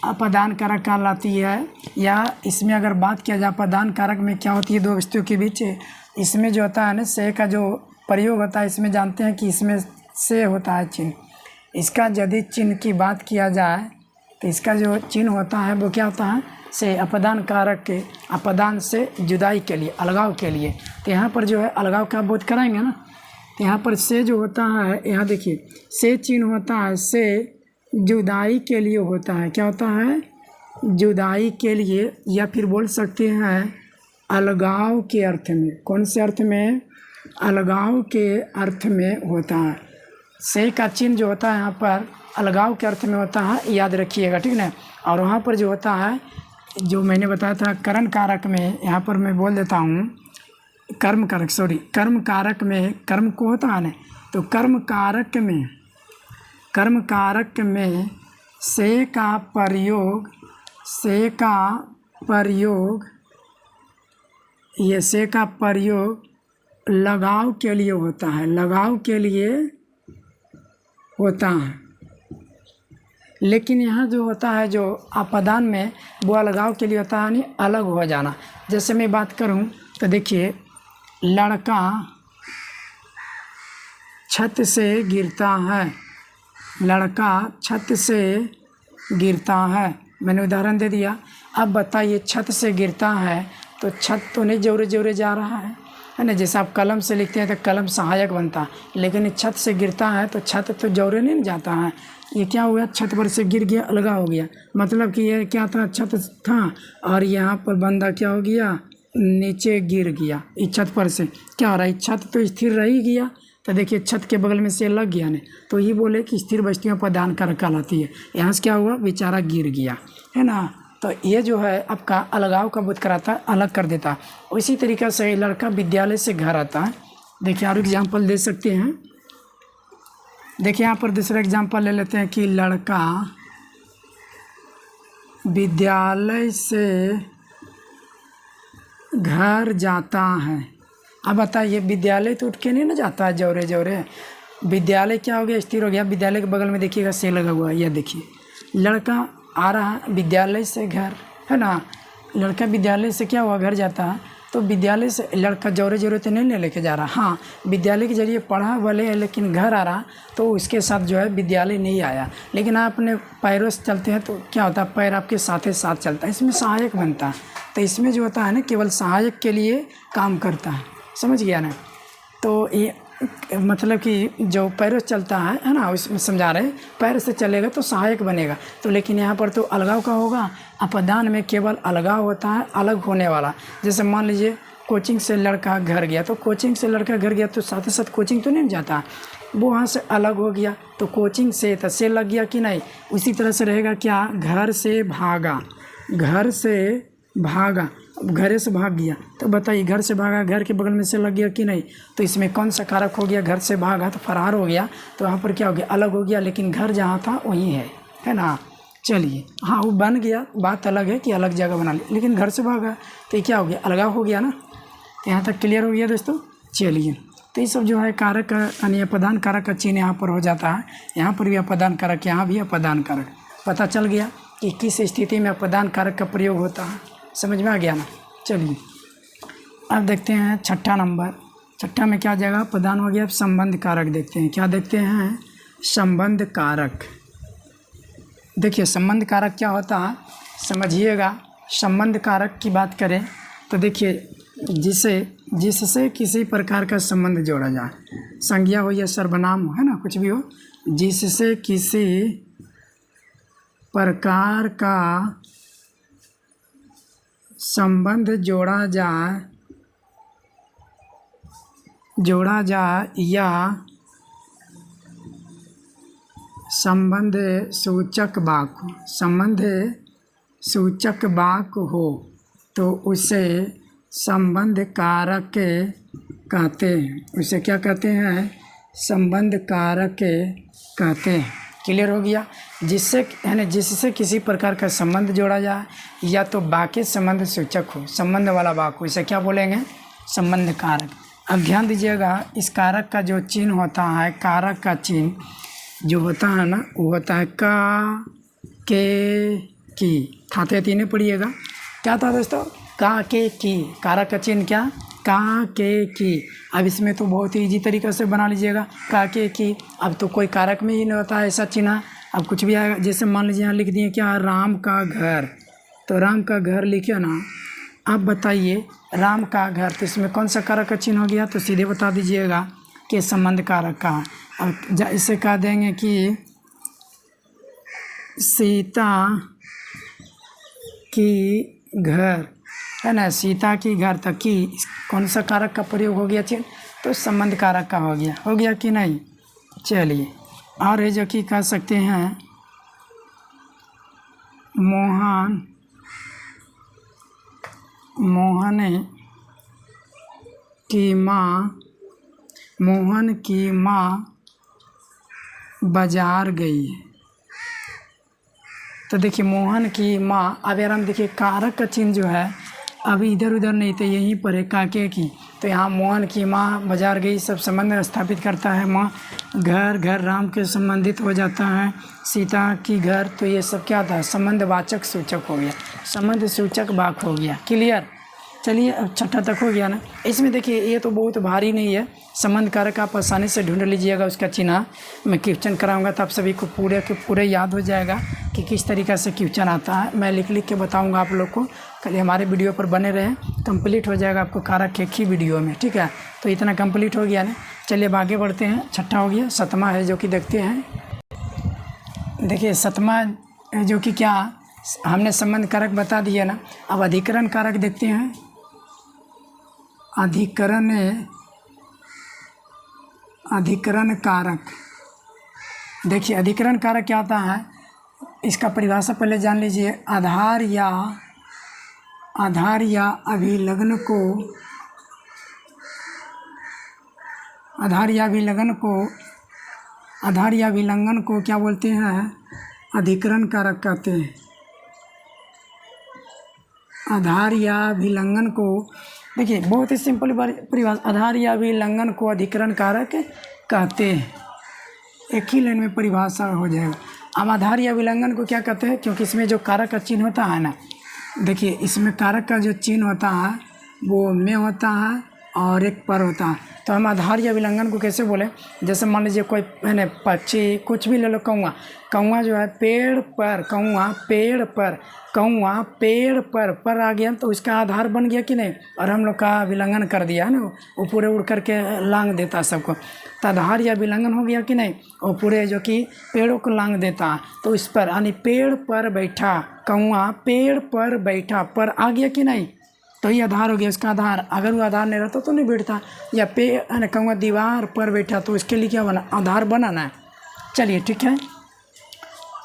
अपादान कारक कहलाती है। या इसमें अगर बात किया जाए अपादान कारक में क्या होती है दो वस्तुओं के बीच, इसमें जो होता है ना से का जो प्रयोग होता है, इसमें जानते हैं कि इसमें से होता है चिन्ह। इसका यदि चिन्ह की बात किया जाए तो इसका जो चिन्ह होता है वो क्या होता है, से अपादान कारक के अपादान से जुदाई के लिए, अलगाव के लिए। तो यहाँ पर जो है अलगाव का बोध कराएंगे ना, तो यहाँ पर से जो होता है, यहाँ देखिए से चिन्ह होता है, से जुदाई के लिए होता है। क्या होता है, जुदाई के लिए, या फिर बोल सकते हैं अलगाव के अर्थ में। कौन से अर्थ में, अलगाव के अर्थ में होता है। से का चिन्ह जो होता है यहाँ पर अलगाव के अर्थ में होता है, याद रखिएगा, ठीक ना। और वहाँ पर जो होता है, जो मैंने बताया था करण कारक में, यहाँ पर मैं बोल देता हूँ कर्म कारक में कर्म को होता है ना, तो कर्म कारक में से का प्रयोग लगाव के लिए होता है, लगाव के लिए होता है। लेकिन यहाँ जो होता है जो अपादान में, वो अलगाव के लिए होता है, नहीं अलग हो जाना। जैसे मैं बात करूँ तो देखिए लड़का छत से गिरता है, मैंने उदाहरण दे दिया। अब बताइए छत से गिरता है तो छत तो नहीं जोरे जा रहा है ना। जैसे आप कलम से लिखते हैं तो कलम सहायक बनता है, लेकिन छत से गिरता है तो छत तो जोरे नहीं जाता है। ये क्या हुआ, छत पर से गिर गया, अलगा हो गया। मतलब कि ये क्या था, छत था और यहाँ पर बंदा क्या हो गया, नीचे गिर गया। इस छत पर से क्या हो रहा है, छत तो स्थिर रह ही गया। तो देखिए छत के बगल में से लग गया ने, तो ये बोले कि स्थिर वस्तुओं अपादान कारक कहलाती है। यहाँ से क्या हुआ, बेचारा गिर गया, है ना। तो ये जो है आपका अलगाव का बोध कराता है, अलग कर देता है। उसी तरीक़े से लड़का विद्यालय से घर आता है। देखिए और एग्जाम्पल दे सकते हैं। देखिए यहाँ पर दूसरा एग्जाम्पल ले लेते हैं कि लड़का विद्यालय से घर जाता है। अब बताइए विद्यालय तो उठ के नहीं ना जाता है जोरे। विद्यालय क्या हो गया, स्थिर हो गया। विद्यालय के बगल में देखिएगा से लगा हुआ है। यह देखिए लड़का आ रहा है विद्यालय से घर, है ना। लड़का विद्यालय से क्या हुआ, घर जाता है। तो विद्यालय से लड़का जोरे जोरे तो नहीं लेके जा रहा, हाँ विद्यालय के जरिए पढ़ा भले है लेकिन घर आ रहा तो उसके साथ जो है विद्यालय नहीं आया। लेकिन आप अपने पैरों से चलते हैं तो क्या होता है, पैर आपके साथ साथ चलता है, इसमें सहायक बनता है। तो इसमें जो होता है ना केवल सहायक के लिए काम करता है, समझ गया ना। तो ये मतलब कि जो पैरों से चलता है ना, उसमें समझा रहे हैं पैर से चलेगा तो सहायक बनेगा। तो लेकिन यहाँ पर तो अलगाव का होगा, अपदान में केवल अलगाव होता है, अलग होने वाला। जैसे मान लीजिए कोचिंग से लड़का घर गया, तो कोचिंग से लड़का घर गया तो साथ ही साथ कोचिंग तो नहीं जाता, वो वहाँ से अलग हो गया तो कोचिंग से तो से लग गया कि नहीं। उसी तरह से रहेगा क्या, घर से भागा, घर से भागा, घरे से भाग गया तो बताइए घर से भागा, घर के बगल में से लग गया कि नहीं। तो इसमें कौन सा कारक हो गया, घर से भागा तो फरार हो गया, तो यहाँ पर क्या हो गया, अलग हो गया, लेकिन घर जहाँ था वहीं है ना। चलिए हाँ वो बन गया, बात अलग है कि अलग जगह बना ली, लेकिन घर से भागा तो ये क्या हो गया, अलगाव हो गया ना। यहाँ तक क्लियर हो गया दोस्तों। चलिए तो ये सब जो है कारक यानी अपदान कारक का चिन्ह यहाँ पर हो जाता है, यहाँ पर भी अपदान कारक, यहाँ भी अपदान कारक। पता चल गया कि किस स्थिति में अपदान कारक का प्रयोग होता है, समझ में आ गया ना। चलिए अब देखते हैं छठा नंबर, छठा में क्या जाएगा, अपदान हो गया। अब संबंध कारक देखते हैं, क्या देखते हैं, संबंध कारक। देखिए संबंध कारक क्या होता है समझिएगा। संबंध कारक की बात करें तो देखिए जिससे किसी प्रकार का संबंध जोड़ा जाए, संज्ञा हो या सर्वनाम हो, है ना, कुछ भी हो, जिससे किसी प्रकार का संबंध जोड़ा जाए या संबंध सूचक वाक्य हो तो उसे संबंध कारक कहते हैं। उसे क्या कहते हैं, संबंध कारक कहते हैं। क्लियर हो गया। जिससे किसी प्रकार का संबंध जोड़ा जाए या तो वाक्य संबंध सूचक हो, संबंध वाला वाक्य, इसे क्या बोलेंगे, संबंध कारक। अब ध्यान दीजिएगा, इस कारक का जो चिन्ह होता है, कारक का चिन्ह जो होता है ना, वो होता है का, के, की। खाते तीन पढ़िएगा, क्या था दोस्तों, का, के, की। कारक का चिन्ह क्या, का, के, की। अब इसमें तो बहुत ही ईजी तरीक़े से बना लीजिएगा, का, के, की। अब तो कोई कारक में ही नहीं होता है ऐसा चिन्ह, अब कुछ भी आएगा। जैसे मान लीजिए यहाँ लिख दिए क्या, राम का घर, तो राम का घर लिखे ना। अब बताइए राम का घर, तो इसमें कौन सा कारक का चिन्ह हो गया, तो सीधे बता दीजिएगा कि संबंध कारक का। अब इसे कह देंगे कि सीता की घर, है ना, सीता की घर तक की, कौन सा कारक का प्रयोग हो गया चिन्ह, तो संबंध कारक का हो गया कि नहीं। चलिए और है जो कि कह सकते हैं, मोहन की माँ बाजार गई। तो देखिए मोहन की माँ, अब यार हम देखिए कारक का चिन्ह जो है अभी इधर उधर नहीं थे, यहीं पर है, काके की। तो यहाँ मोहन की माँ बाजार गई, सब संबंध स्थापित करता है। माँ घर राम के संबंधित हो जाता है, सीता की घर, तो ये सब क्या था, संबंधवाचक सूचक हो गया, संबंध सूचक वाक्य हो गया। क्लियर। चलिए अब छठा तक हो गया ना। इसमें देखिए ये तो बहुत भारी नहीं है, संबंध कारक आप आसानी से ढूंढ लीजिएगा, उसका चिन्ह मैं क्वेश्चन कराऊंगा तो आप सभी को पूरे के पूरे याद हो जाएगा कि किस तरीक़े से क्वेश्चन आता है। मैं लिख के बताऊंगा आप लोग को, कल हमारे वीडियो पर बने रहें, कंप्लीट हो जाएगा आपको कारक एक ही वीडियो में, ठीक है। तो इतना कंप्लीट हो गया ना। चलिए अब आगे बढ़ते हैं, छठा हो गया। सतमा है जो कि देखते हैं, देखिए सतमा जो कि क्या, हमने संबंध कारक बता दिया ना। अब अधिकरण कारक देखते हैं। अधिकरण कारक, देखिए अधिकरण कारक क्या होता है, इसका परिभाषा पहले जान लीजिए। आधार या अभिलग्न को क्या बोलते हैं, अधिकरण कारक कहते हैं। आधार या अभिलंघन को, देखिए बहुत ही सिंपल परिभाषा, आधार या अभिलंघन को अधिकरण कारक कहते हैं। एक ही लाइन में परिभाषा हो जाएगा। अब आधार या अभिलंघन को क्या कहते हैं, क्योंकि इसमें जो कारक का चिन्ह होता है ना, देखिए इसमें कारक का जो चिन्ह होता है वो में होता है और एक पर होता है। तो हम आधार या विलंघन को कैसे बोले, जैसे मान लीजिए कोई मैंने पक्षी कुछ भी ले लो, कौआ, कौआ जो है पेड़ पर, कौआ पेड़ पर, कौआ पेड़ पर आ गया तो उसका आधार बन गया कि नहीं, और हम लोग का विलंघन कर दिया है ना, वो पूरे उड़ करके लांग देता है सबको, तो आधार या विलंघन हो गया कि नहीं, वो पूरे जो कि पेड़ों को लांग देता है। तो इस पर यानी पेड़ पर बैठा, कौआ पेड़ पर बैठा, पर आ गया कि नहीं, तो ये आधार हो गया उसका आधार। अगर वो आधार नहीं रहता तो नहीं बैठता। या पेड़ कहूँगा दीवार पर बैठा, तो इसके लिए क्या बना, आधार बनाना है। चलिए ठीक है,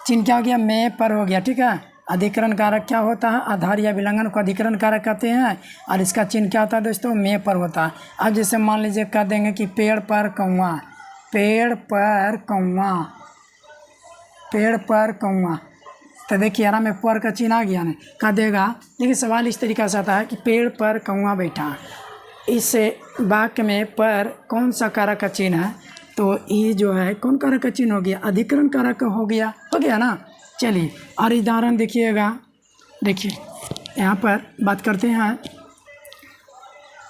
चिन्ह क्या हो गया, में पर हो गया। ठीक है, अधिकरण कारक क्या होता है, आधार या विलंघन को अधिकरण कारक कहते हैं, और इसका चिन्ह क्या होता है दोस्तों, में पर होता है। अब जैसे मान लीजिए कह देंगे कि पेड़ पर कौआ, पेड़ पर कौआ, पेड़ पर कौआ, तो देखिए आराम में पर का चिन्ह आ गया ना, कह देगा। देखिए सवाल इस तरीक़ा से आता है कि पेड़ पर कौआ बैठा, इस वाक्य में पर कौन सा कारक का चिन्ह है, तो ये जो है कौन कारक का चिन्ह हो गया, अधिकरण कारक हो गया ना। चलिए और उदाहरण देखिएगा, देखिए यहाँ पर बात करते हैं,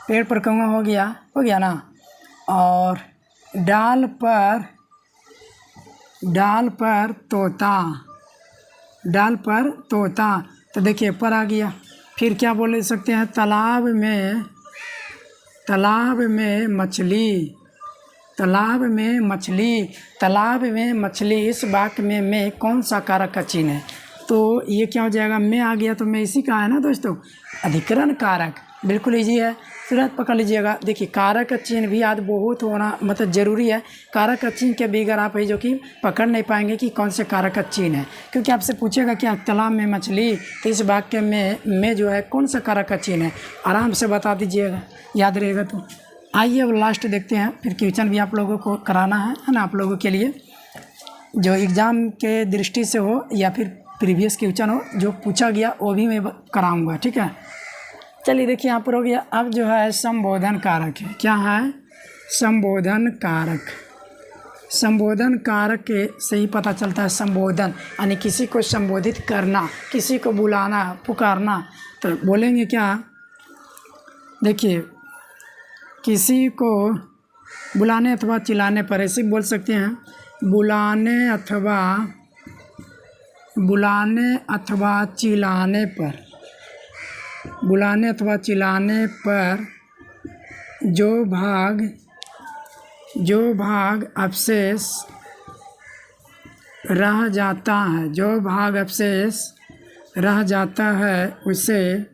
पेड़ पर कौआ हो गया ना, और डाल पर तोता, डाल पर तोता, तो देखिए पर आ गया। फिर क्या बोल सकते हैं, तालाब में मछली, तालाब में मछली, तालाब में मछली, इस वाक्य में कौन सा कारक का चिन्ह है, तो ये क्या हो जाएगा, में आ गया, तो मैं इसी का है ना दोस्तों, अधिकरण कारक। बिल्कुल ईजी है, तुरंत पकड़ लीजिएगा। देखिए कारक का चिन्ह भी याद बहुत होना मतलब ज़रूरी है। कारक का चिन्ह के बगैर आप है जो कि पकड़ नहीं पाएंगे कि कौन से कारक का चिन्ह है, क्योंकि आपसे पूछेगा क्या तालाब में मछली, तो इस वाक्य में जो है कौन सा कारक का चिन्ह है, आराम से बता दीजिएगा, याद रहेगा। तो आइए अब लास्ट देखते हैं, फिर क्वेश्चन भी आप लोगों को कराना है ना, आप लोगों के लिए जो एग्ज़ाम के दृष्टि से हो या फिर प्रीवियस क्वेश्चन हो जो पूछा गया वो भी मैं कराऊंगा। ठीक है, चलिए देखिए यहाँ पर हो गया। अब जो है संबोधन कारक है, क्या है, संबोधन कारक। संबोधन कारक के से ही पता चलता है संबोधन यानी किसी को संबोधित करना, किसी को बुलाना, पुकारना। तो बोलेंगे क्या, देखिए किसी को बुलाने अथवा चिल्लाने पर ऐसे बोल सकते हैं, बुलाने अथवा चिल्लाने पर, बुलाने अथवा चिल्लाने पर जो भाग अवशेष रह जाता है, जो भाग अवशेष रह जाता है उसे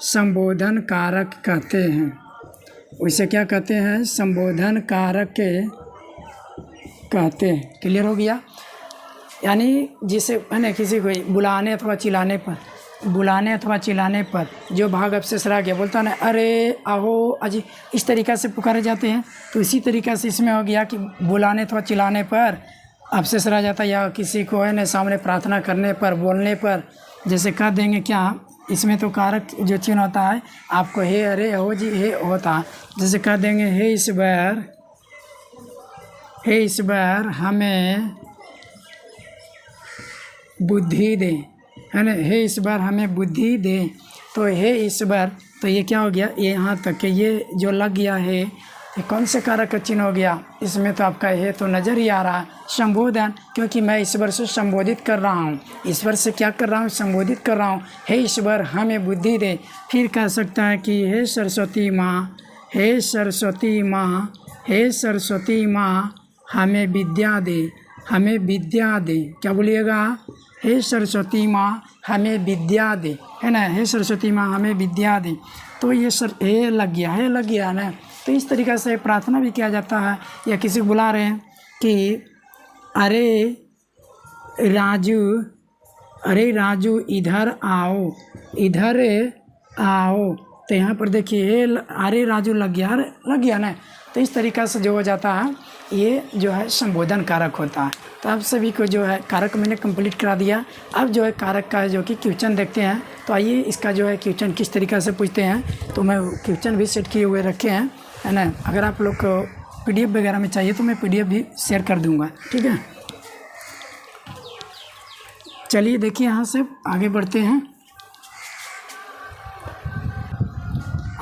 संबोधन कारक कहते हैं। उसे क्या कहते हैं, संबोधन कारक कहते हैं। क्लियर हो गया, यानी जिसे है ना किसी को बुलाने अथवा चिल्लाने पर, बुलाने अथवा चिल्लाने पर जो भाग अवशेष रह गया, बोलता ना अरे आहो अजी, इस तरीक़ा से पुकारे जाते हैं। तो इसी तरीक़ा से इसमें हो गया कि बुलाने अथवा चिल्लाने पर अवशेष रह जाता, या किसी को है ना सामने प्रार्थना करने पर, बोलने पर, जैसे कह देंगे क्या, इसमें तो कारक जो चिन्ह होता है आपको हे, अरे, हो जी, हे होता है। जैसे कह देंगे हे ईश्वर हमें बुद्धि दे, है ना, हे ईश्वर हमें बुद्धि दे। तो हे ईश्वर, तो ये क्या हो गया, ये यहाँ तक के ये जो लग गया है, ये कौन से कारक का चिन्ह हो गया, इसमें तो आपका हे तो नज़र ही आ रहा है, संबोधन, क्योंकि मैं ईश्वर से संबोधित कर रहा हूँ। ईश्वर से क्या कर रहा हूँ, संबोधित कर रहा हूँ। हे ईश्वर हमें बुद्धि दे। फिर कह सकता है कि हे सरस्वती माँ, हे सरस्वती माँ, हे सरस्वती माँ हमें विद्या दे, हमें विद्या दे। क्या बोलिएगा, हे सरस्वती माँ हमें विद्या दे, है ना, हे सरस्वती माँ हमें विद्या दे। तो ये हे लग गया ना। तो इस तरीक़ा से प्रार्थना भी किया जाता है, या किसी को बुला रहे हैं कि अरे राजू इधर आओ, इधर आओ। तो यहाँ पर देखिए अरे राजू लग गया ना। तो इस तरीक़ा से जो हो जाता है ये जो है संबोधन कारक होता है। तो आप सभी को जो है कारक मैंने कंप्लीट करा दिया। अब जो है कारक का जो कि क्वेश्चन देखते हैं। तो आइए इसका जो है क्वेश्चन किस तरीक़ा से पूछते हैं, तो मैं क्वेश्चन भी सेट किए हुए रखे हैं, है ना। अगर आप लोग को PDF वगैरह में चाहिए तो मैं PDF भी शेयर कर दूँगा, ठीक है। चलिए देखिए यहाँ से आगे बढ़ते हैं।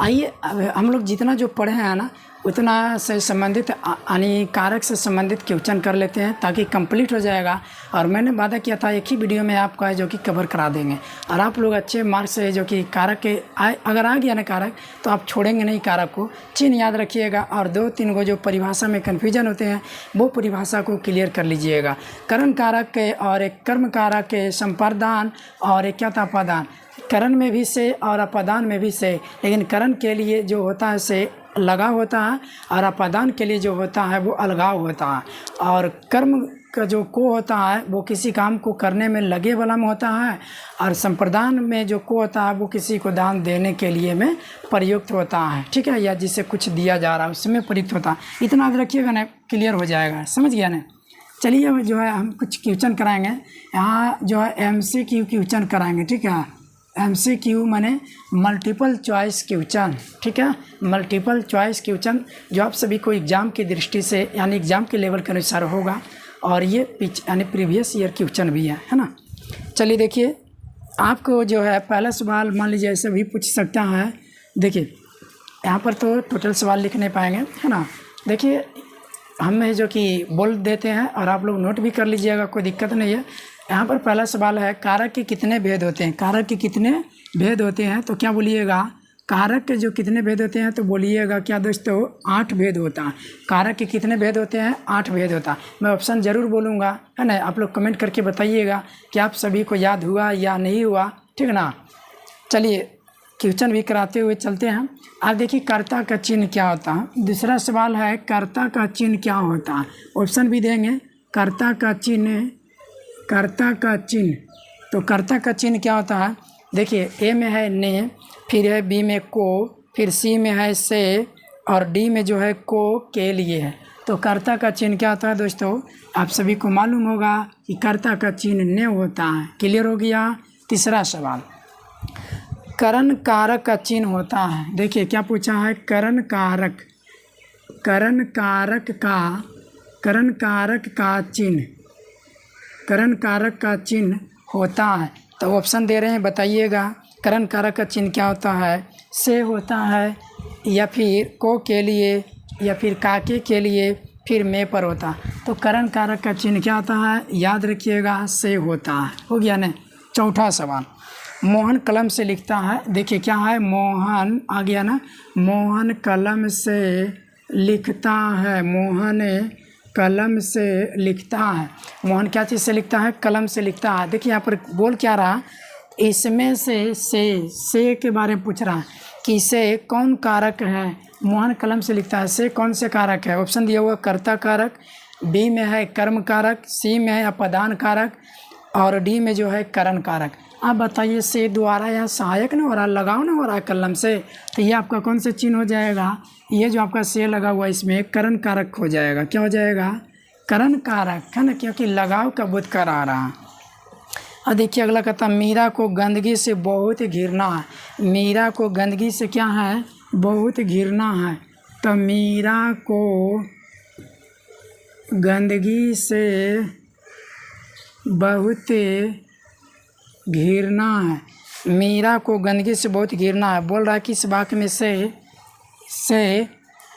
आइए अब हम लोग जितना जो पढ़े हैं ना उतना से संबंधित यानी कारक से संबंधित क्वेश्चन कर लेते हैं ताकि कंप्लीट हो जाएगा। और मैंने वादा किया था एक ही वीडियो में आपका है जो कि कवर करा देंगे, और आप लोग अच्छे मार्क्स से जो कि कारक के अगर आ गया ना कारक तो आप छोड़ेंगे नहीं कारक को, चिन्ह याद रखिएगा। और 2-3 को जो परिभाषा में कन्फ्यूजन होते हैं वो परिभाषा को क्लियर कर लीजिएगा। करण कारक के और एक कर्म कारक के संप्रदान और एक क्या था अपादान। करण में भी से और अपादान में भी से, लेकिन करण के लिए जो होता है से लगाव होता है और अपादान के लिए जो होता है वो अलगाव होता है। और कर्म का जो को होता है वो किसी काम को करने में लगे वाला में होता है, और संप्रदान में जो को होता है वो किसी को दान देने के लिए में प्रयुक्त होता है, ठीक है, या जिसे कुछ दिया जा रहा है उसमें प्रयुक्त होता है। इतना याद रखिएगा ना, क्लियर हो जाएगा, समझ गया ना। चलिए अब जो है हम कुछ क्वेश्चन कराएंगे। यहाँ जो है MCQ क्वेश्चन कराएंगे, ठीक है। MCQ माने मल्टीपल चॉइस क्वेश्चन, ठीक है, मल्टीपल चॉइस क्वेश्चन जो आप सभी को एग्ज़ाम की दृष्टि से यानी एग्ज़ाम के लेवल के अनुसार होगा, और ये यानी प्रीवियस ईयर क्वेश्चन भी है ना। चलिए देखिए, आपको जो है पहला सवाल मान लीजिए ऐसे भी पूछ सकता है। देखिए यहाँ पर तो टोटल सवाल लिख नहीं पाएंगे, है ना। देखिए हम जो कि बोल देते हैं और आप लोग नोट भी कर लीजिएगा, कोई दिक्कत नहीं है। यहाँ पर पहला सवाल है कारक के कितने भेद होते हैं। कारक के कितने भेद होते हैं तो क्या बोलिएगा, कारक के जो कितने भेद होते हैं तो बोलिएगा क्या दोस्तों, 8 भेद होता है। कारक के कितने भेद होते हैं, 8 भेद होता है। मैं ऑप्शन ज़रूर बोलूँगा, है ना, आप लोग कमेंट करके बताइएगा कि आप सभी को याद हुआ या नहीं हुआ, ठीक है ना। चलिए क्वेश्चन भी कराते हुए चलते हैं। आप देखिए कर्ता का चिन्ह क्या होता है। दूसरा सवाल है कर्ता का चिन्ह क्या होता है। ऑप्शन भी देंगे, कर्ता का चिन्ह, कर्ता का चिन्ह। तो कर्ता का चिन्ह क्या होता है, देखिए ए में है ने, फिर है बी में को, फिर सी में है से, और डी में जो है को के लिए है। तो कर्ता का चिन्ह क्या होता है दोस्तों, आप सभी को मालूम होगा कि कर्ता का चिन्ह ने होता है। क्लियर हो गया। तीसरा सवाल करण कारक का चिन्ह होता है। देखिए क्या पूछा है, करण कारक, करण कारक का, करण कारक का चिन्ह, करण कारक का चिन्ह होता है। तो ऑप्शन दे रहे हैं, बताइएगा करण कारक का चिन्ह क्या होता है। से होता है, या फिर को के लिए, या फिर काके के लिए, फिर में पर होता है। तो करण कारक का चिन्ह क्या होता है, याद रखिएगा से होता है। हो गया ना। चौथा सवाल मोहन कलम से लिखता है। देखिए क्या है, मोहन आ गया ना, मोहन कलम से लिखता है, मोहन कलम से लिखता है। मोहन क्या चीज़ से लिखता है, कलम से लिखता है। देखिए यहाँ पर बोल क्या रहा, इसमें से के बारे में पूछ रहा है कि से कौन कारक है। मोहन कलम से लिखता है, से कौन से कारक है। ऑप्शन दिया हुआ कर्ता कारक, बी में है कर्म कारक, सी में है अपादान कारक, और डी में जो है करण कारक। आप बताइए से द्वारा या सहायक ना हो रहा, लगाव ना हो रहा कलम से, तो ये आपका कौन से चिन्ह हो जाएगा, ये जो आपका से लगा हुआ इसमें करण कारक हो जाएगा। क्या हो जाएगा, करण कारक, है ना, क्योंकि लगाव का बोध करा रहा। और देखिए अगला कहता मीरा को गंदगी से बहुत घिरना है। मीरा को गंदगी से क्या है, बहुत घिरना है। तो मीरा को गंदगी से बहुत घिरना है। मीरा को गंदगी से बहुत घिरना है। बोल रहा है किस वाक्य में से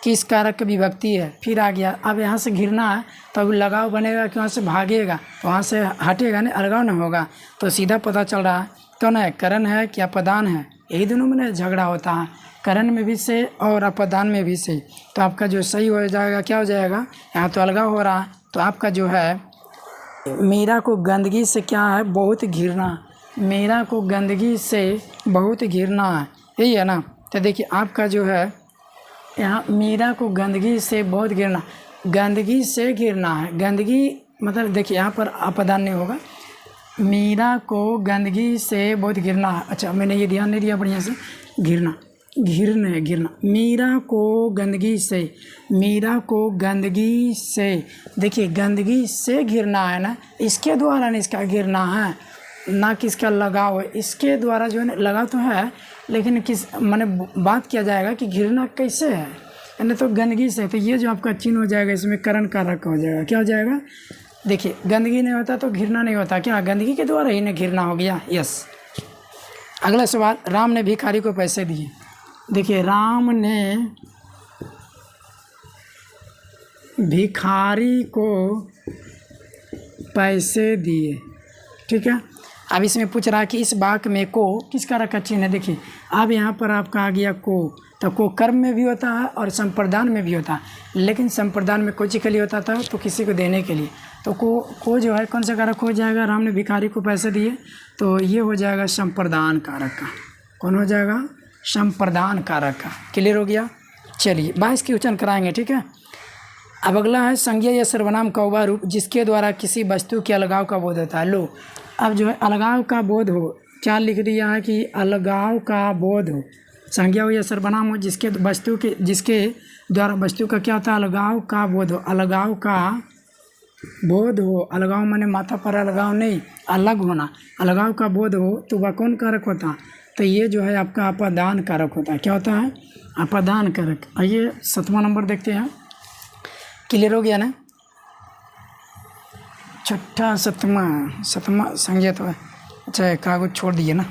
किस कारक की विभक्ति है। फिर आ गया, अब यहाँ से घिरना है तो अब लगाव बनेगा कि वहाँ से भागेगा, तो वहाँ से हटेगा नहीं, अलगाव नहीं होगा। तो सीधा पता चल रहा है कौन है, करण है क्या अपादान है। यही दोनों में झगड़ा होता है, करण में भी से और अपादान में भी से। तो आपका जो सही हो जाएगा क्या हो जाएगा, यहाँ तो अलगाव हो रहा है। तो आपका जो है मीरा को गंदगी से क्या है, बहुत घिरना। मीरा को गंदगी से बहुत घिरना है, यही है ना। तो देखिए आपका जो है यहाँ मीरा को गंदगी से बहुत घिरना, गंदगी से घिरना है। गंदगी मतलब देखिए यहाँ पर अपादान नहीं होगा। मीरा को गंदगी से बहुत घिरना है। अच्छा मैंने ये ध्यान नहीं दिया बढ़िया से, घिरना, घिरना है, घिरना। मीरा को गंदगी से, मीरा को गंदगी से, देखिए गंदगी से घिरना है ना, इसके द्वारा नहीं इसका घिरना है, ना कि इसका लगाव है। इसके द्वारा जो है ना लगाव तो है, लेकिन किस माने बात किया जाएगा कि घिरना कैसे है, यानी तो गंदगी से। तो ये जो आपका चिन्ह हो जाएगा इसमें करण कारक हो जाएगा। क्या हो जाएगा, देखिए गंदगी नहीं होता तो घिरना नहीं होता, क्या गंदगी के द्वारा ही ना घिरना हो गया। यस। अगला सवाल, राम ने भिखारी को पैसे दिए। देखिए राम ने भिखारी को पैसे दिए, ठीक है। अब इसमें पूछ रहा है कि इस वाक्य में को किस कारक का चिन्ह है। देखिए अब यहाँ पर आपका आ गया को, तो को कर्म में भी होता है और संप्रदान में भी होता है, लेकिन संप्रदान में कोई चीज़ के लिए होता था तो किसी को देने के लिए। तो को जो है कौन सा कारक हो जाएगा, राम ने भिखारी को पैसे दिए, तो ये हो जाएगा संप्रदान कारक का। कौन हो जाएगा, संप्रदान कारक का। क्लियर हो गया। चलिए 22 की उच्चारण कराएंगे, ठीक है। अब अगला है संज्ञा या सर्वनाम का वह रूप जिसके द्वारा किसी वस्तु के अलगाव का बोध होता है। लो अब जो है अलगाव का बोध हो, क्या लिख दिया है कि अलगाव का बोध हो, संज्ञा हो या सर्वनाम हो जिसके द्वारा वस्तु का क्या होता है, अलगाव का बोध हो। अलगाव का बोध हो, अलगाव माने माथा पर अलगाव नहीं, अलग होना, अलगाव का बोध हो तो वह कौन कारक होता है, तो ये जो है आपका अपादान कारक होता है। क्या होता है, अपादान कारक। आइए 7वां नंबर देखते हैं। क्लियर हो गया ना। छठा सतमा संज्ञा तो है, अच्छा कागज छोड़ दिए ना।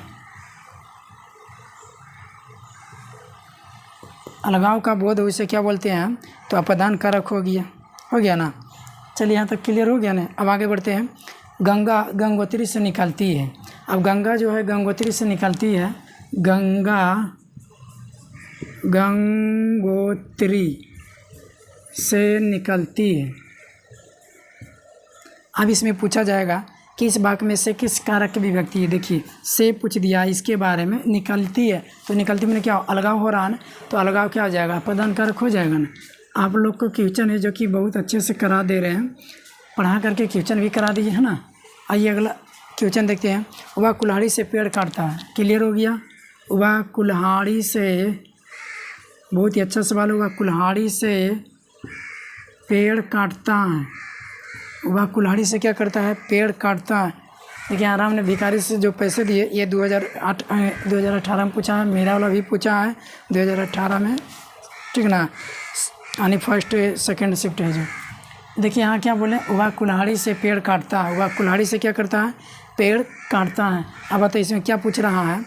अलगाव का बोध हो इसे क्या बोलते हैं, तो अपादान कारक हो गया ना। चलिए यहाँ तक क्लियर हो गया ना। अब आगे बढ़ते हैं। गंगा गंगोत्री से निकलती है। अब गंगा जो है गंगोत्री से निकलती है, गंगा गंगोत्री से निकलती है। अब इसमें पूछा जाएगा कि इस वाक्य में से किस कारक की विभक्ति है। देखिए से पूछ दिया इसके बारे में, निकलती है तो निकलती में क्या अलगाव हो रहा है ना, तो अलगाव क्या हो जाएगा, अपादान कारक हो जाएगा ना। आप लोग को क्वेश्चन है जो कि बहुत अच्छे से करा दे रहे हैं, पढ़ा करके क्वेश्चन भी करा दिए है ना। आइए अगला क्वेश्चन देखते हैं। वह कुल्हाड़ी से पेड़ काटता है। क्लियर हो गया। वह कुल्हाड़ी से, बहुत ही अच्छा सवाल होगा, कुल्हाड़ी से पेड़ काटता है। वह कुल्हाड़ी से क्या करता है, पेड़ काटता है। देखिए आराम ने भिखारी से जो पैसे दिए, ये 2018 में पूछा है, मेरा वाला भी पूछा है 2018 में, ठीक ना, यानी फर्स्ट सेकंड शिफ्ट है जो। देखिए यहाँ क्या बोले, वह कुल्हाड़ी से पेड़ काटता है। वह कुल्हाड़ी से क्या करता है, पेड़ काटता है। अब बताइए इसमें क्या पूछ रहा है,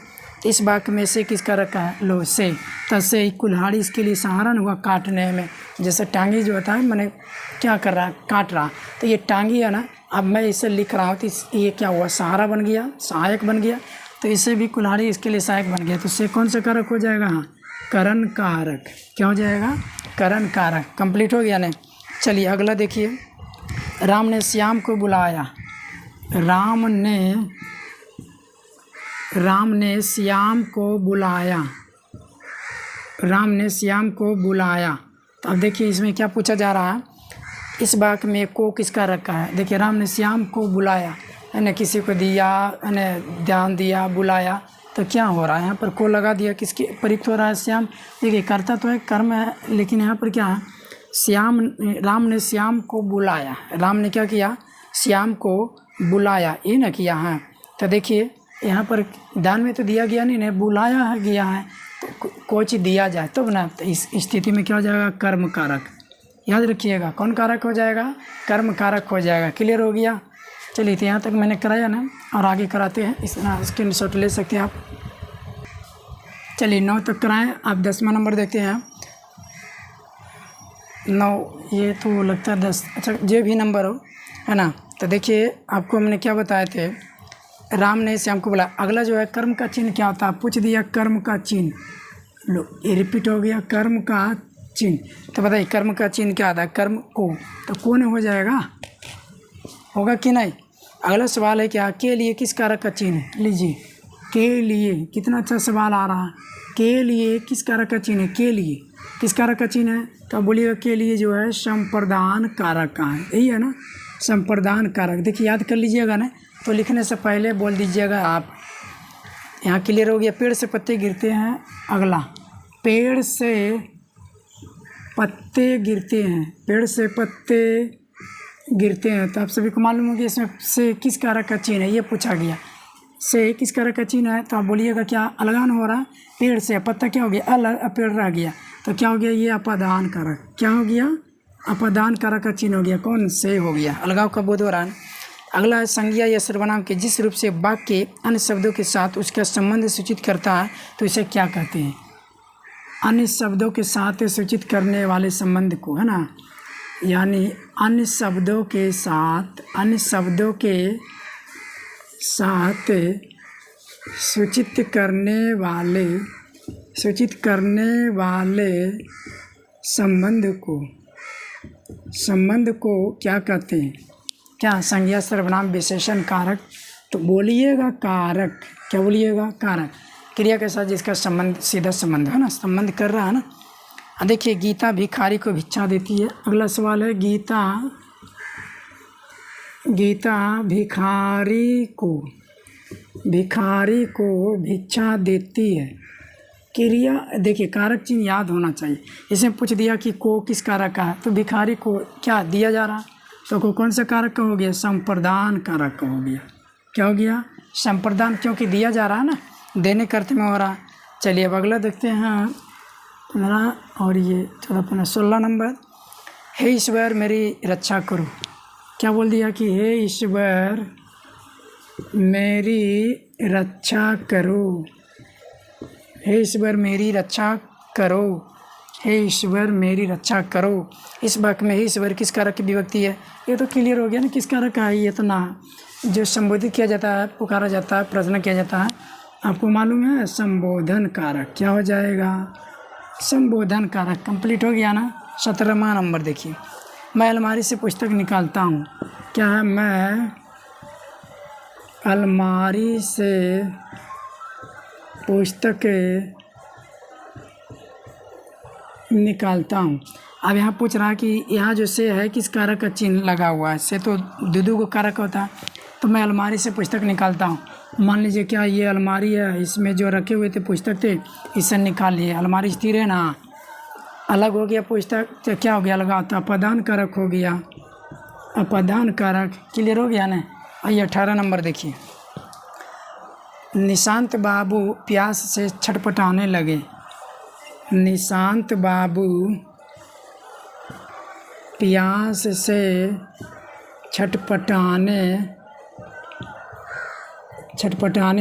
इस वाक्य में से किसका रखा है, लो से, तसे कुल्हाड़ी इसके लिए सहारा हुआ काटने में। जैसे टांगी जो होता है मैंने क्या कर रहा है, काट रहा, तो ये टांगी है ना, अब मैं इसे लिख रहा हूँ तो ये क्या हुआ, सहारा बन गया, सहायक बन गया, तो इसे भी कुल्हाड़ी इसके लिए सहायक बन गया। तो इससे कौन सा कारक हो जाएगा, हाँ करण कारक। क्या हो जाएगा, करण कारक। कंप्लीट हो गया नहीं। चलिए अगला देखिए। राम ने श्याम को बुलाया। राम ने श्याम को बुलाया। राम ने श्याम को बुलाया। तो अब देखिए इसमें क्या पूछा जा रहा है, इस वाक्य में को किसका रखा है। देखिए राम ने श्याम को बुलाया, है ना, किसी को दिया, है ना, ध्यान दिया, बुलाया, तो क्या हो रहा है यहाँ पर को लगा दिया, किसके प्रयुक्त हो रहा है, श्याम। देखिए करता तो है, कर्म है, लेकिन यहाँ पर क्या है, राम ने श्याम को बुलाया। राम ने क्या किया, श्याम को बुलाया, ये ना किया है। तो देखिए यहाँ पर दान में तो दिया गया नहीं, बुलाया है गया है, तो कोई चीज़ दिया जाए तो बना, तो इस स्थिति में क्या हो जाएगा, कर्म कारक। याद रखिएगा कौन कारक हो जाएगा, कर्म कारक हो जाएगा। क्लियर हो गया। चलिए तो यहाँ तक मैंने कराया ना, और आगे कराते हैं, स्क्रीनशॉट ले सकते हैं आप। चलिए 9 तक कराएं। आप 10वां नंबर देखते हैं। 9 ये तो लगता है 10, अच्छा जो भी नंबर हो, है ना। तो देखिए आपको हमने क्या बताए थे, राम ने श्याम को बुलाया। अगला जो है कर्म का चिन्ह क्या होता है, पूछ दिया कर्म का चिन्ह। लो ये रिपीट हो गया, कर्म का चिन्ह। तो बताइए कर्म का चिन्ह क्या आता है, कर्म को, तो कौन हो जाएगा, होगा कि नहीं। अगला सवाल है क्या, के लिए किस कारक का चिन्ह है। लीजिए के लिए, कितना अच्छा सवाल आ रहा है। के लिए किस कारक का चिन्ह है, के लिए किस कारक का चिन्ह है, तो बोलिएगा के लिए जो है संप्रदान कारक का है, यही है ना, संप्रदान कारक। देखिए याद कर लीजिएगा ना, तो लिखने से पहले बोल दीजिएगा आप। यहाँ क्लियर हो गया। पेड़ से पत्ते गिरते हैं। अगला पेड़ से पत्ते गिरते हैं, पेड़ से पत्ते गिरते हैं, तो आप सभी को मालूम होगी इसमें से किस कारक का चिन्ह है, ये पूछा गया। से किस कारक का चिन्ह है, तो आप बोलिएगा क्या, अलगान हो रहा है, पेड़ से पत्ता क्या हो गया, पेड़ रह गया, तो क्या हो गया, ये अपादान कारक। क्या हो गया, अपादान कारक का चिन्ह हो गया, कौन, से हो गया, अलगाव का बोध हो रहा है। अगला है संज्ञा या सर्वनाम के जिस रूप से वाक्य के अन्य शब्दों के साथ उसका संबंध सूचित करता है, तो इसे क्या कहते हैं। अन्य शब्दों के साथ सूचित करने वाले संबंध को, है ना, यानी अन्य शब्दों के साथ सूचित करने वाले संबंध को क्या कहते हैं? क्या? संज्ञा, सर्वनाम, विशेषण, कारक। तो बोलिएगा कारक। क्या बोलिएगा? कारक। क्रिया के साथ जिसका संबंध, सीधा संबंध है ना, संबंध कर रहा है ना। देखिए, गीता भिखारी को भिक्षा देती है। अगला सवाल है, गीता भिखारी को भिक्षा देती है। क्रिया, देखिए कारक चिन्ह याद होना चाहिए। इसमें पूछ दिया कि को किस कारक का है, तो भिखारी को क्या दिया जा रहा, तो को कौन सा कारक का हो गया? संप्रदान कारक का हो गया। क्या हो गया? संप्रदान, क्योंकि दिया जा रहा है ना, देने करते में हो रहा। चलिए अब अगला देखते हैं 15 और ये 14, 16 नंबर। हे ईश्वर मेरी रक्षा करो। क्या बोल दिया कि हे ईश्वर मेरी रक्षा करो। हे ईश्वर मेरी रक्षा करो। हे ईश्वर मेरी रक्षा करो। इस वाक्य में हे ईश्वर किस कारक की विभक्ति है? ये तो क्लियर हो गया ना, किस कारक का है ये? तो ना, जो संबोधित किया जाता है, पुकारा जाता है, प्रश्न किया जाता है, आपको मालूम है, संबोधन कारक। क्या हो जाएगा? संबोधन कारक। कंप्लीट हो गया ना। 17वां नंबर देखिए, मैं अलमारी से पुस्तक निकालता हूँ। क्या है? मैं अलमारी से पुस्तक निकालता हूँ। अब यहाँ पूछ रहा है कि यहाँ जो से है किस कारक का चिन्ह लगा हुआ है? से तो दो को कारक होता है। तो मैं अलमारी से पुस्तक निकालता हूँ। मान लीजिए क्या ये अलमारी है, इसमें जो रखे हुए थे पुस्तक थे, इसे निकाल लिए। अलमारी स्थिर है ना, अलग हो गया पुस्तक, तो क्या हो गया? लगा तो अपादान कारक हो गया। अपादान कारक। क्लियर हो गया ना। आइए 18 नंबर देखिए, निशांत बाबू प्यास से छटपटाने लगे। निशांत बाबू प्यास से छटपटाने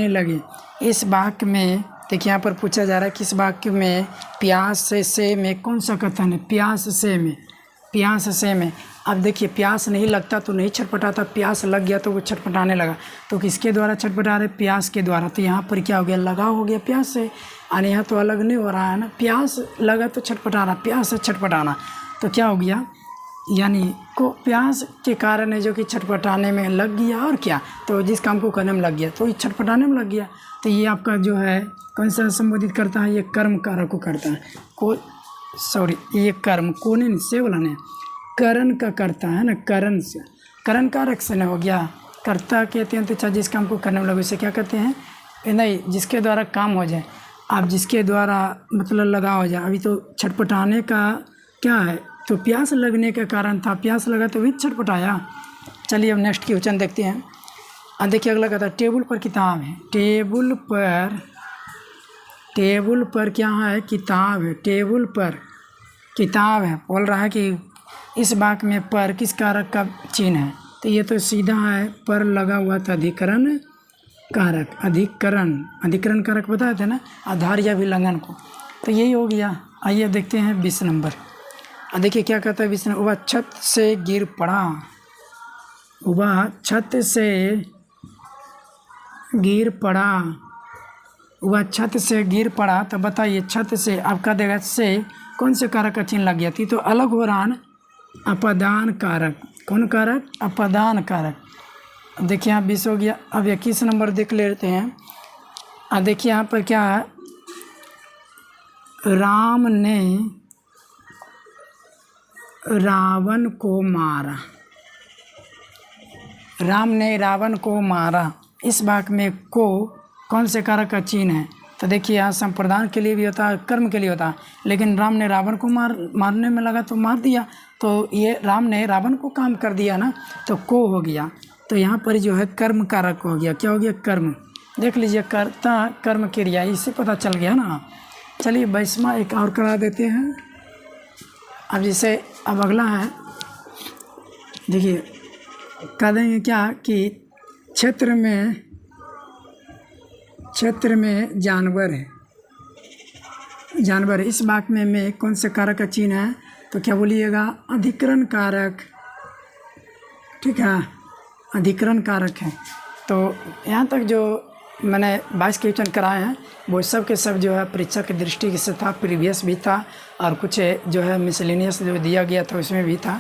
लगे। इस वाक्य में देखिए, यहाँ पर पूछा जा रहा है किस वाक्य में प्यास से में कौन सा कथन है? प्यास से में। अब देखिए, प्यास नहीं लगता तो नहीं छटपटाता, प्यास लग गया तो वो छटपटाने लगा। तो किसके द्वारा छटपटा रहे? प्यास के द्वारा। तो यहाँ पर क्या हो गया? लगा हो गया प्यास से, और यहाँ तो अलग नहीं हो रहा है ना, प्यास लगा तो छटपटा रहा, प्यास से छटपटाना। तो क्या हो गया? यानी को प्यास के कारण है जो कि छटपटाने में लग गया, और क्या? तो जिस काम को करने में लग गया तो ये छटपटाने में लग गया। तो ये आपका जो है कौन सा संबोधित करता है? ये कर्म कारक को करता है। ये कर्म को नहीं, से बोला नहीं, करण का करता है ना, करण से, करण कारक से नहीं हो गया। कर्ता कहते हैं तो अच्छा जिस काम को करने में लगे उसे क्या कहते हैं? नहीं, जिसके द्वारा काम हो जाए। अब जिसके द्वारा मतलब लगा हो जाए। अभी तो छटपटाने का क्या है? तो प्यास लगने का कारण था, प्यास लगा तो भी छटपटाया। चलिए अब नेक्स्ट क्वेश्चन देखते हैं। अब देखिए अगला कहता है, टेबल पर किताब है। टेबल पर क्या है? किताब है। टेबल पर किताब है। बोल रहा है कि इस वाक्य में पर किस कारक का चिन्ह है? तो ये तो सीधा है, पर लगा हुआ था अधिकरण कारक। अधिकरण कारक बताए थे ना, आधार या विलंघन को। तो यही हो गया। आइए देखते हैं 20 नंबर। देखिए क्या कहता है 20 नंबर। वह छत से गिर पड़ा। वह छत से गिर पड़ा। तो बताइए, छत से आपका देगा से कौन से कारक का चिन्ह लग गया थी? तो अलग हो रहा है, अपादान कारक। कौन कारक? अपादान कारक। अब देखिए यहाँ 20 हो गया। अब 21 नंबर देख लेते हैं। अब देखिए यहाँ पर क्या है? राम ने रावण को मारा। इस वाक्य में को कौन से कारक का चिन्ह है? तो देखिए यहाँ संप्रदान के लिए भी होता है, कर्म के लिए होता है, लेकिन राम ने रावण को मारने में लगा तो मार दिया। तो ये राम ने रावण को काम कर दिया ना, तो को हो गया। तो यहाँ पर जो है कर्म कारक हो गया। क्या हो गया? कर्म। देख लीजिए, कर्ता कर्म क्रिया, इससे पता चल गया ना। चलिए 22वां एक और करा देते हैं। अब जैसे अब अगला है, देखिए कह देंगे क्या कि क्षेत्र में जानवर है। जानवर। इस वाक्य में कौन से कारक का चिन्ह है, तो क्या बोलिएगा, अधिकरण कारक। ठीक है, अधिकरण कारक है। तो यहाँ तक जो मैंने 22 क्वेश्चन कराए हैं वो सब के सब जो है परीक्षा की दृष्टि से था, प्रीवियस भी था और कुछ जो है मिसलेनियस जो दिया गया था उसमें भी था।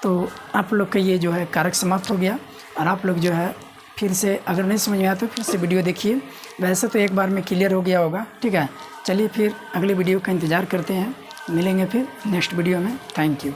तो आप लोग का ये जो है कारक समाप्त हो गया और आप लोग जो है फिर से अगर नहीं समझ में आया तो फिर से वीडियो देखिए। वैसे तो एक बार में क्लियर हो गया होगा। ठीक है, चलिए फिर अगली वीडियो का इंतज़ार करते हैं, मिलेंगे फिर नेक्स्ट वीडियो में। Thank you.